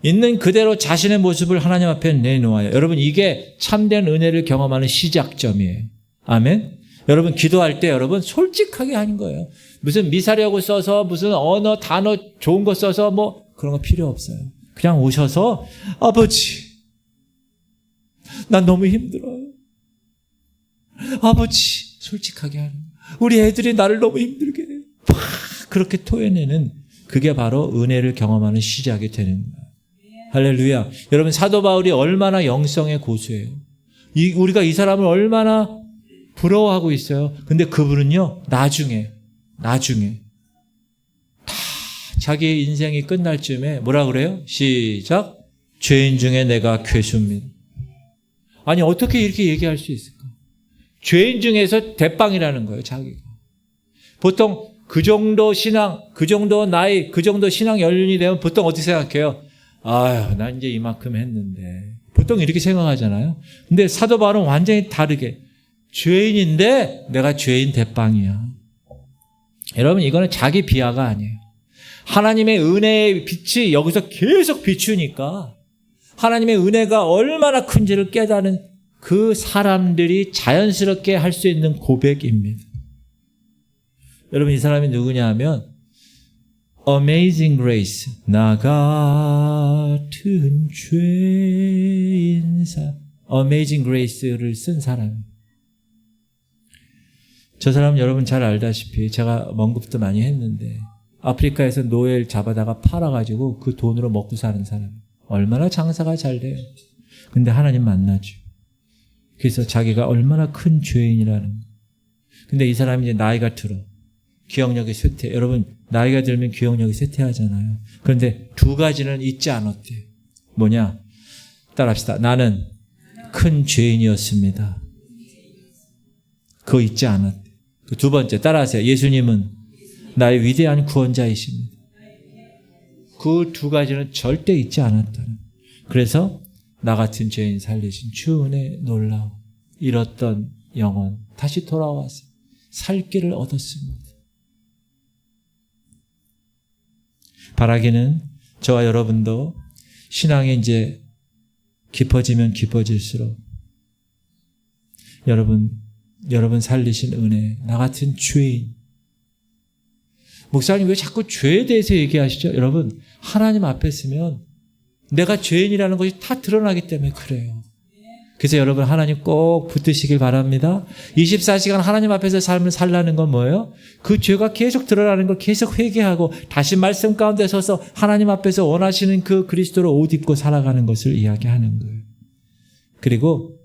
있는 그대로 자신의 모습을 하나님 앞에 내놓아요. 여러분 이게 참된 은혜를 경험하는 시작점이에요. 아멘. 여러분 기도할 때 여러분 솔직하게 하는 거예요. 무슨 미사려고 써서 무슨 언어 단어 좋은 거 써서 그런 거 필요 없어요. 그냥 오셔서 아버지 난 너무 힘들어요. 아버지 솔직하게 하는 거예요. 우리 애들이 나를 너무 힘들게 해요. 막 그렇게 토해내는 그게 바로 은혜를 경험하는 시작이 되는 거예요. 할렐루야. 여러분 사도 바울이 얼마나 영성의 고수예요. 우리가 이 사람을 얼마나 부러워하고 있어요. 근데 그분은요 나중에 다 자기 인생이 끝날 쯤에 뭐라 그래요? 시작. 죄인 중에 내가 괴수입니다. 아니 어떻게 이렇게 얘기할 수 있을까? 죄인 중에서 대빵이라는 거예요. 자기가. 보통 그 정도 신앙, 그 정도 나이, 그 정도 신앙 연륜이 되면 보통 어떻게 생각해요? 아유, 나 이제 이만큼 했는데. 보통 이렇게 생각하잖아요. 근데 사도 바울은 완전히 다르게 죄인인데 내가 죄인 대빵이야. 여러분, 이거는 자기 비하가 아니에요. 하나님의 은혜의 빛이 여기서 계속 비추니까 하나님의 은혜가 얼마나 큰지를 깨달은 그 사람들이 자연스럽게 할 수 있는 고백입니다. 여러분, 이 사람이 누구냐 하면 Amazing Grace, 나 같은 죄인사, Amazing Grace를 쓴 사람. 저 사람 여러분 잘 알다시피 제가 먼 것부터 많이 했는데 아프리카에서 노예를 잡아다가 팔아가지고 그 돈으로 먹고 사는 사람. 얼마나 장사가 잘 돼요. 근데 하나님 만나죠. 그래서 자기가 얼마나 큰 죄인이라는 거. 근데 이 사람이 이제 나이가 들어. 기억력이 쇠퇴. 여러분, 나이가 들면 기억력이 쇠퇴하잖아요. 그런데 두 가지는 잊지 않았대요. 뭐냐? 따라합시다. 나는 큰 죄인이었습니다. 그거 잊지 않았대요. 그 두 번째, 따라하세요. 예수님은 나의 위대한 구원자이십니다. 그 두 가지는 절대 잊지 않았다는. 그래서 나 같은 죄인 살리신 주 은혜 놀라워. 잃었던 영혼 다시 돌아와서 살 길을 얻었습니다. 바라기는 저와 여러분도 신앙이 이제 깊어지면 깊어질수록 여러분 살리신 은혜, 나 같은 죄인. 목사님 왜 자꾸 죄에 대해서 얘기하시죠? 여러분, 하나님 앞에 있으면 내가 죄인이라는 것이 다 드러나기 때문에 그래요. 그래서 여러분, 하나님 꼭 붙드시길 바랍니다. 24시간 하나님 앞에서 삶을 살라는 건 뭐예요? 그 죄가 계속 드러나는 걸 계속 회개하고 다시 말씀 가운데 서서 하나님 앞에서 원하시는 그 그리스도로 옷 입고 살아가는 것을 이야기하는 거예요. 그리고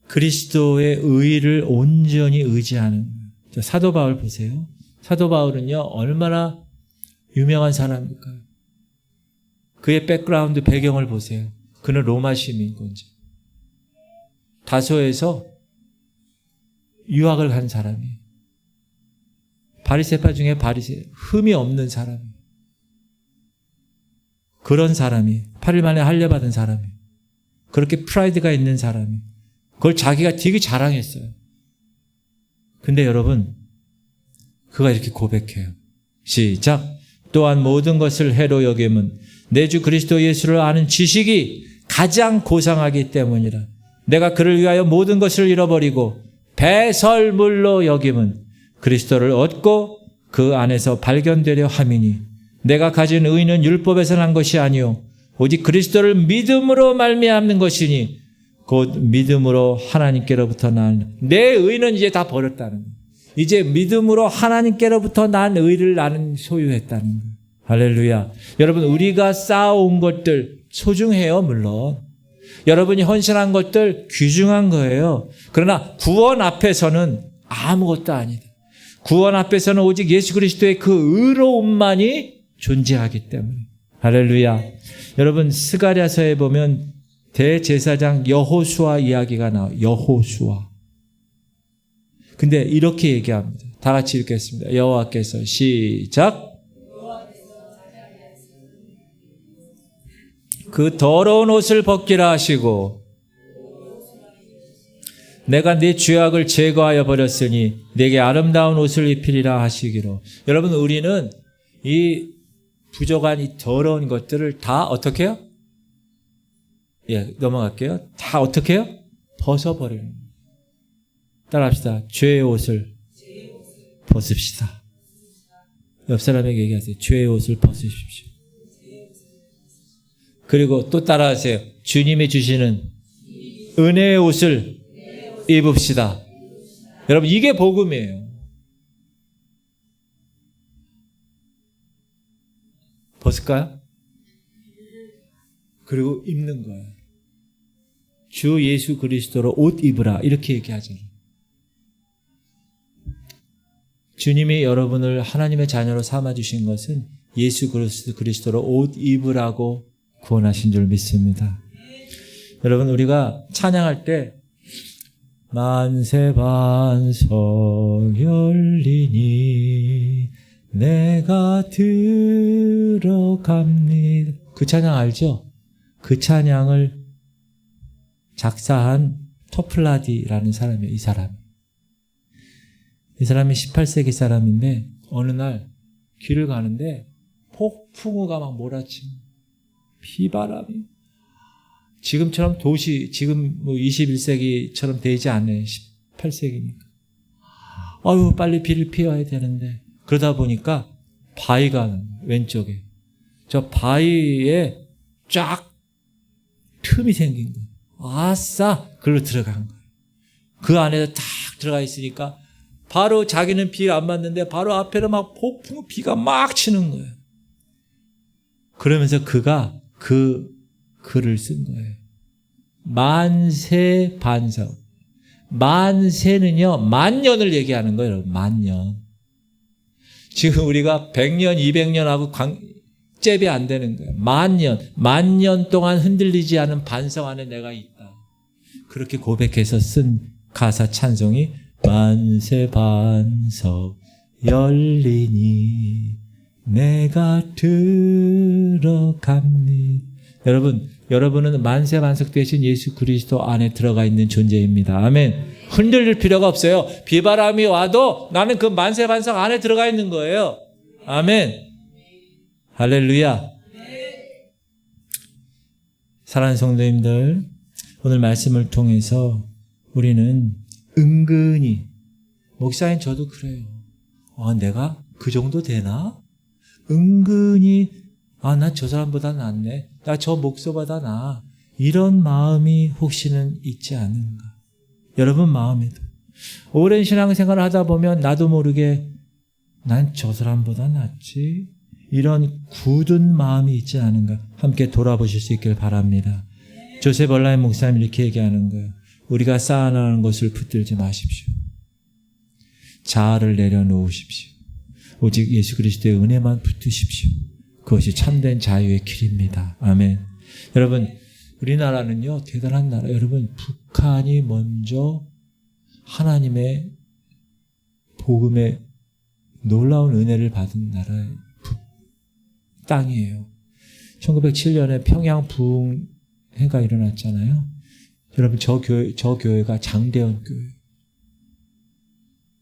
그리스도의 의를 온전히 의지하는 거예요. 사도 바울 보세요. 사도 바울은요, 얼마나 유명한 사람일까요? 그의 백그라운드 배경을 보세요. 그는 로마 시민권자. 다소에서 유학을 간 사람이에요. 바리새파 중에 흠이 없는 사람이에요. 그런 사람이 8일 만에 할례받은 사람이에요. 그렇게 프라이드가 있는 사람이에요. 그걸 자기가 되게 자랑했어요. 근데 여러분, 그가 이렇게 고백해요. 시작. 또한 모든 것을 해로 여김은 내 주 그리스도 예수를 아는 지식이 가장 고상하기 때문이라. 내가 그를 위하여 모든 것을 잃어버리고 배설물로 여김은 그리스도를 얻고 그 안에서 발견되려 함이니 내가 가진 의는 율법에서 난 것이 아니요 오직 그리스도를 믿음으로 말미암는 것이니 곧 믿음으로 하나님께로부터 난 내 의는 이제 다 버렸다는 거예요. 이제 믿음으로 하나님께로부터 난 의를 나는 소유했다는 거예요. 할렐루야. 여러분, 우리가 쌓아온 것들 소중해요, 물론. 여러분이 헌신한 것들 귀중한 거예요. 그러나 구원 앞에서는 아무것도 아니다. 구원 앞에서는 오직 예수 그리스도의 그 의로움만이 존재하기 때문에. 할렐루야. 여러분, 스가랴서에 보면 대제사장 여호수아 이야기가 나와요. 여호수아. 근데 이렇게 얘기합니다. 다 같이 읽겠습니다. 여호와께서 시작. 그 더러운 옷을 벗기라 하시고 내가 네 죄악을 제거하여 버렸으니 내게 아름다운 옷을 입히리라 하시기로. 여러분, 우리는 이 부족한 이 더러운 것들을 다 어떻게 해요? 예, 넘어갈게요. 다 어떻게 해요? 벗어버리는 거예요. 따라합시다. 죄의 옷을 벗읍시다. 옆 사람에게 얘기하세요. 죄의 옷을 벗으십시오. 그리고 또 따라하세요. 주님이 주시는 은혜의 옷을 입읍시다. 여러분, 이게 복음이에요. 벗을까요? 그리고 입는 거예요. 주 예수 그리스도로 옷 입으라 이렇게 얘기하잖아요. 주님이 여러분을 하나님의 자녀로 삼아주신 것은 예수 그리스도로 옷 입으라고 구원하신 줄 믿습니다. 여러분, 우리가 찬양할 때 만세 반석 열리니 내가 들어갑니다. 그 찬양 알죠? 그 찬양을 작사한 토플라디라는 사람이에요. 이 사람이 18세기 사람인데 어느 날 길을 가는데 폭풍우가 막 몰아치고 비바람이 지금처럼 도시 지금 뭐 21세기처럼 되지 않아요. 18세기니까. 아유 빨리 비를 피해야 되는데 그러다 보니까 바위가 왼쪽에 저 바위에 쫙 틈이 생긴 거예요. 아싸! 그걸로 들어간 거예요. 그 안에서 딱 들어가 있으니까 바로 자기는 비를 안 맞는데 바로 앞에는 막 폭풍 비가 막 치는 거예요. 그러면서 그가 그 글을 쓴 거예요. 만세 반석. 만세는요, 만년을 얘기하는 거예요, 여러분. 만년. 지금 우리가 100년, 200년하고 잽이 안 되는 거예요. 만년 동안 흔들리지 않은 반석 안에 내가 있다. 그렇게 고백해서 쓴 가사 찬송이 만세 반석 열리니 내가 들어갑니다. 여러분은 만세 반석 대신 예수 그리스도 안에 들어가 있는 존재입니다. 아멘. 흔들릴 필요가 없어요. 비바람이 와도 나는 그 만세 반석 안에 들어가 있는 거예요. 아멘. 할렐루야. 사랑하는 성도님들, 오늘 말씀을 통해서 우리는 은근히, 목사님 저도 그래요. 내가 그 정도 되나? 은근히 나 저 사람보다 낫네. 나 저 목소보다 나아. 이런 마음이 혹시는 있지 않은가? 여러분 마음에도. 오랜 신앙생활을 하다 보면 나도 모르게 난 저 사람보다 낫지. 이런 굳은 마음이 있지 않은가? 함께 돌아보실 수 있길 바랍니다. 조셉 얼라인 목사님이 이렇게 얘기하는 거예요. 우리가 쌓아나가는 것을 붙들지 마십시오. 자아를 내려놓으십시오. 오직 예수 그리스도의 은혜만 붙드십시오. 그것이 참된 자유의 길입니다. 아멘. 여러분, 우리나라는요, 대단한 나라. 여러분, 북한이 먼저 하나님의 복음의 놀라운 은혜를 받은 나라의 땅이에요. 1907년에 평양 부흥회가 일어났잖아요. 여러분, 저 교회가 장대현 교회.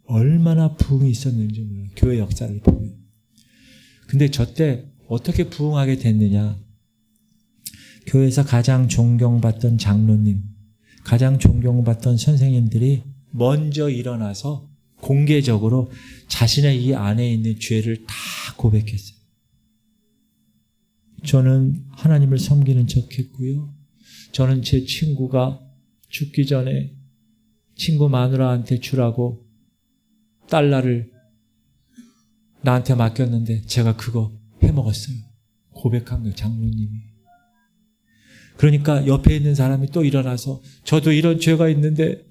얼마나 부흥이 있었는지 몰라요. 교회 역사를 보면. 근데 저때 어떻게 부흥하게 됐느냐. 교회에서 가장 존경받던 장로님, 가장 존경받던 선생님들이 먼저 일어나서 공개적으로 자신의 이 안에 있는 죄를 다 고백했어요. 저는 하나님을 섬기는 척했고요. 저는 제 친구가 죽기 전에 친구 마누라한테 주라고 달러를 나한테 맡겼는데 제가 그거 해먹었어요. 고백한 거예요, 장로님이. 그러니까 옆에 있는 사람이 또 일어나서 저도 이런 죄가 있는데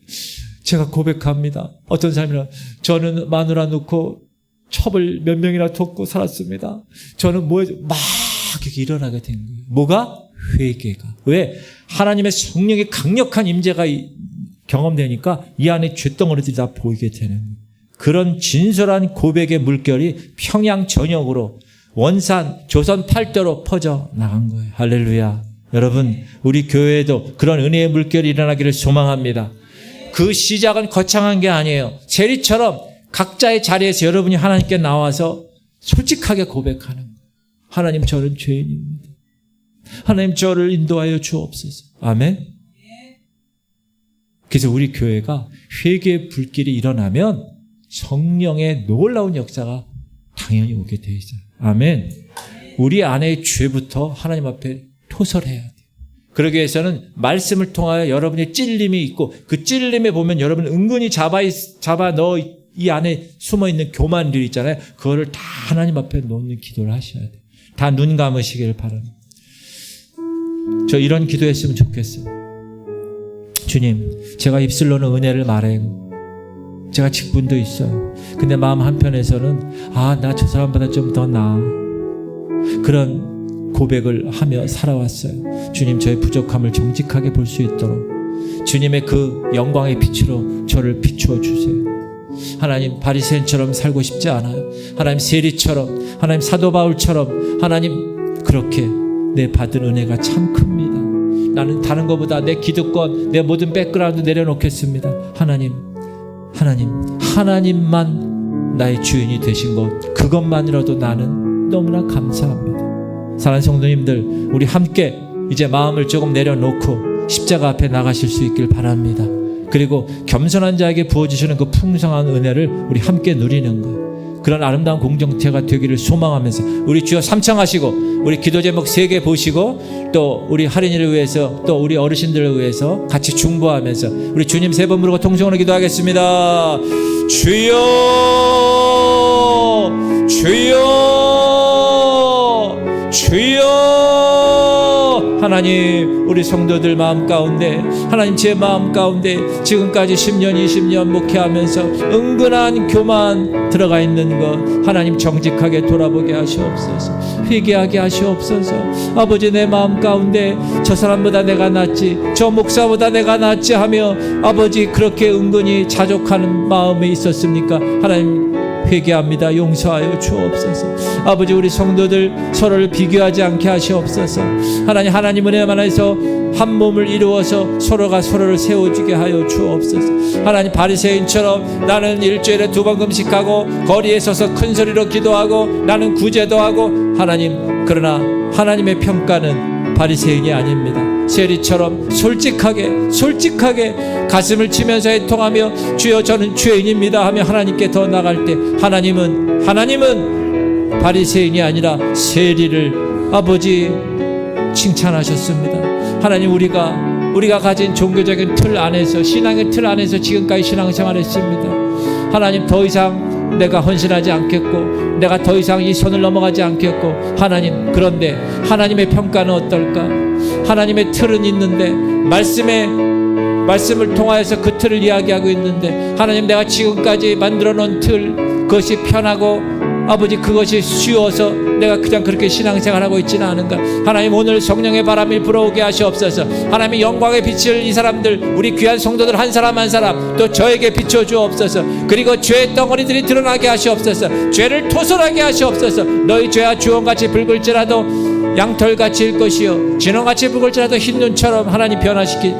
제가 고백합니다. 어떤 사람이라 저는 마누라 놓고 첩을 몇 명이나 돕고 살았습니다. 저는 막 이렇게 일어나게 된 거예요. 뭐가? 회개가. 왜? 하나님의 성령의 강력한 임재가 경험되니까 이 안에 죄덩어리들이 다 보이게 되는 거예요. 그런 진솔한 고백의 물결이 평양 전역으로 원산, 조선 팔도로 퍼져 나간 거예요. 할렐루야. 여러분, 우리 교회에도 그런 은혜의 물결이 일어나기를 소망합니다. 그 시작은 거창한 게 아니에요. 제리처럼 각자의 자리에서 여러분이 하나님께 나와서 솔직하게 고백하는 거예요. 하나님, 저는 죄인입니다. 하나님, 저를 인도하여 주옵소서. 아멘. 그래서 우리 교회가 회개의 불길이 일어나면 성령의 놀라운 역사가 당연히 오게 돼 있어요. 아멘. 우리 안의 죄부터 하나님 앞에 토설해야 돼요. 그러기 위해서는 말씀을 통하여 여러분의 찔림이 있고 그 찔림에 보면 여러분 은근히 잡아 넣어 이 안에 숨어있는 교만들 있잖아요. 그거를 다 하나님 앞에 놓는 기도를 하셔야 돼요. 다 눈 감으시길 바랍니다. 저 이런 기도했으면 좋겠어요. 주님, 제가 입술로는 은혜를 말해요. 제가 직분도 있어요. 근데 마음 한편에서는 나 저 사람보다 좀 더 나아. 그런 고백을 하며 살아왔어요. 주님, 저의 부족함을 정직하게 볼 수 있도록 주님의 그 영광의 빛으로 저를 비추어 주세요. 하나님, 바리새인처럼 살고 싶지 않아요. 하나님, 세리처럼, 하나님, 사도 바울처럼, 하나님, 그렇게 내 받은 은혜가 참 큽니다. 나는 다른 것보다 내 기득권, 내 모든 백그라운드 내려놓겠습니다. 하나님만 나의 주인이 되신 것, 그것만이라도 나는 너무나 감사합니다. 사랑하는 성도님들, 우리 함께 이제 마음을 조금 내려놓고 십자가 앞에 나가실 수 있길 바랍니다. 그리고 겸손한 자에게 부어주시는 그 풍성한 은혜를 우리 함께 누리는 것, 그런 아름다운 공동체가 되기를 소망하면서 우리 주여 삼창하시고 우리 기도 제목 3개 보시고 또 우리 할인이를 위해서 또 우리 어르신들을 위해서 같이 중보하면서 우리 주님 3번 부르고 통성으로 기도하겠습니다. 주여 주여 주여. 하나님, 우리 성도들 마음 가운데, 하나님 제 마음 가운데 지금까지 10년 20년 목회하면서 은근한 교만 들어가 있는 것, 하나님 정직하게 돌아보게 하시옵소서. 회개하게 하시옵소서. 아버지, 내 마음 가운데 저 사람보다 내가 낫지, 저 목사보다 내가 낫지 하며 아버지 그렇게 은근히 자족하는 마음이 있었습니까? 하나님 회개합니다. 용서하여 주옵소서. 아버지, 우리 성도들 서로를 비교하지 않게 하시옵소서. 하나님 은혜만 해서 한 몸을 이루어서 서로가 서로를 세워주게 하여 주옵소서. 하나님, 바리새인처럼 나는 일주일에 2번 금식하고 거리에 서서 큰 소리로 기도하고 나는 구제도 하고, 하나님, 그러나 하나님의 평가는 바리새인이 아닙니다. 세리처럼 솔직하게 가슴을 치면서 애통하며 주여 저는 죄인입니다 하며 하나님께 더 나갈 때 하나님은 바리새인이 아니라 세리를 아버지 칭찬하셨습니다. 하나님, 우리가 가진 종교적인 틀 안에서, 신앙의 틀 안에서 지금까지 신앙생활했습니다. 하나님, 더 이상 내가 헌신하지 않겠고 내가 더 이상 이 선을 넘어가지 않겠고, 하나님, 그런데 하나님의 평가는 어떨까? 하나님의 틀은 있는데 말씀을 통하여서 그 틀을 이야기하고 있는데, 하나님, 내가 지금까지 만들어 놓은 틀, 그것이 편하고 아버지 그것이 쉬워서 내가 그냥 그렇게 신앙생활하고 있지는 않은가? 하나님, 오늘 성령의 바람이 불어오게 하시옵소서. 하나님의 영광의 빛을 이 사람들, 우리 귀한 성도들 한 사람 한 사람 또 저에게 비춰주옵소서. 그리고 죄의 덩어리들이 드러나게 하시옵소서. 죄를 토설하게 하시옵소서. 너희 죄와 주홍같이 붉을지라도 양털같이 일 것이요 진홍같이 붉을지라도 흰 눈처럼 하나님 변화시키,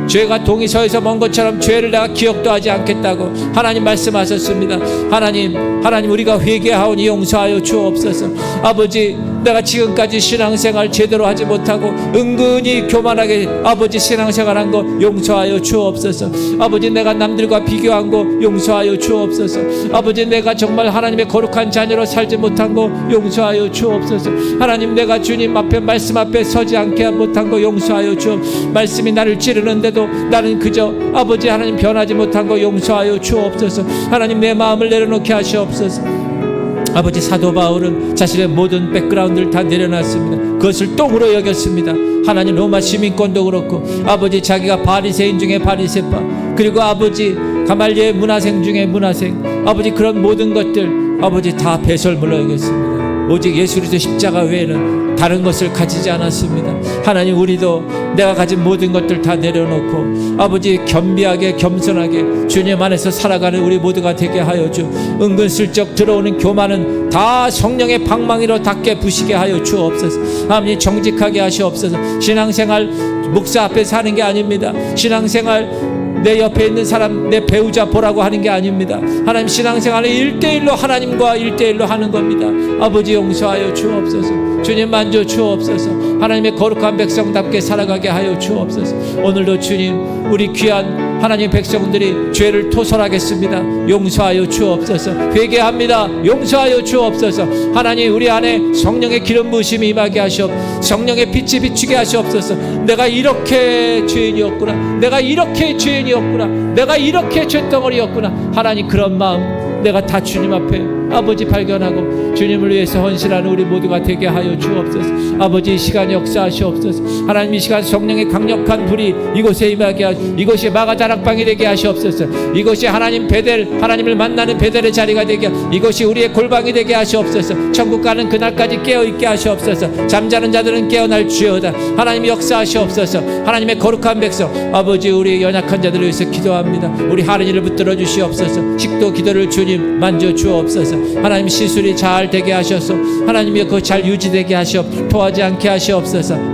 죄가 동이 서에서 먼 것처럼 죄를 내가 기억도 하지 않겠다고 하나님 말씀하셨습니다. 하나님, 우리가 회개하오니 용서하여 주옵소서. 아버지, 내가 지금까지 신앙생활 제대로 하지 못하고 은근히 교만하게 아버지 신앙생활한 거 용서하여 주옵소서. 아버지, 내가 남들과 비교한 거 용서하여 주옵소서. 아버지, 내가 정말 하나님의 거룩한 자녀로 살지 못한 거 용서하여 주옵소서. 하나님, 내가 주님 앞에 말씀 앞에 서지 않게 못한 거 용서하여 주옵소서. 말씀이 나를 찌르는데도 나는 그저 아버지 하나님 변하지 못한 거 용서하여 주옵소서. 하나님, 내 마음을 내려놓게 하시옵소서. 아버지, 사도 바울은 자신의 모든 백그라운드를 다 내려놨습니다. 그것을 똥으로 여겼습니다. 하나님, 로마 시민권도 그렇고 아버지 자기가 바리새인 중에 바리새파, 그리고 아버지 가말리엘 문화생 중에 문화생, 아버지 그런 모든 것들 아버지 다 배설물로 여겼습니다. 오직 예수 그리스도 십자가 외에는 다른 것을 가지지 않았습니다. 하나님, 우리도 내가 가진 모든 것들 다 내려놓고 아버지 겸비하게 겸손하게 주님 안에서 살아가는 우리 모두가 되게 하여 주. 은근슬쩍 들어오는 교만은 다 성령의 방망이로 닦게 부시게 하여 주옵소서. 하나님, 정직하게 하시옵소서. 신앙생활 목사 앞에 사는 게 아닙니다. 신앙생활 내 옆에 있는 사람, 내 배우자 보라고 하는 게 아닙니다. 하나님, 신앙생활은 1대1로 하나님과 1대1로 하는 겁니다. 아버지, 용서하여 주옵소서. 주님, 만져 주옵소서. 하나님의 거룩한 백성답게 살아가게 하여 주옵소서. 오늘도 주님, 우리 귀한 하나님 백성들이 죄를 토설하겠습니다. 용서하여 주옵소서. 회개합니다. 용서하여 주옵소서. 하나님, 우리 안에 성령의 기름 부으심이 임하게 하시옵소서. 성령의 빛이 비추게 하시옵소서. 내가 이렇게 죄인이었구나, 내가 이렇게 죄인이었구나, 내가 이렇게 죄덩어리였구나. 하나님, 그런 마음 내가 다 주님 앞에 아버지 발견하고 주님을 위해서 헌신하는 우리 모두가 되게 하여 주옵소서. 아버지, 이 시간 역사하시옵소서. 하나님, 이 시간 성령의 강력한 불이 이곳에 임하게 하시옵소서. 이곳이 마가다락방이 되게 하시옵소서. 이곳이 하나님 베델, 하나님을 만나는 베델의 자리가 되게, 이곳이 우리의 골방이 되게 하시옵소서. 천국 가는 그날까지 깨어있게 하시옵소서. 잠자는 자들은 깨어날 주여다. 하나님 역사하시옵소서. 하나님의 거룩한 백성, 아버지, 우리 연약한 자들을 위해서 기도합니다. 우리 할인이를 붙들어 주시옵소서. 식도 기도를 주님 만져 주옵소서. 하나님, 시술이 잘 되게 하셔서 하나님이 그 잘 유지되게 하시옵, 토하지 않게 하시옵소서.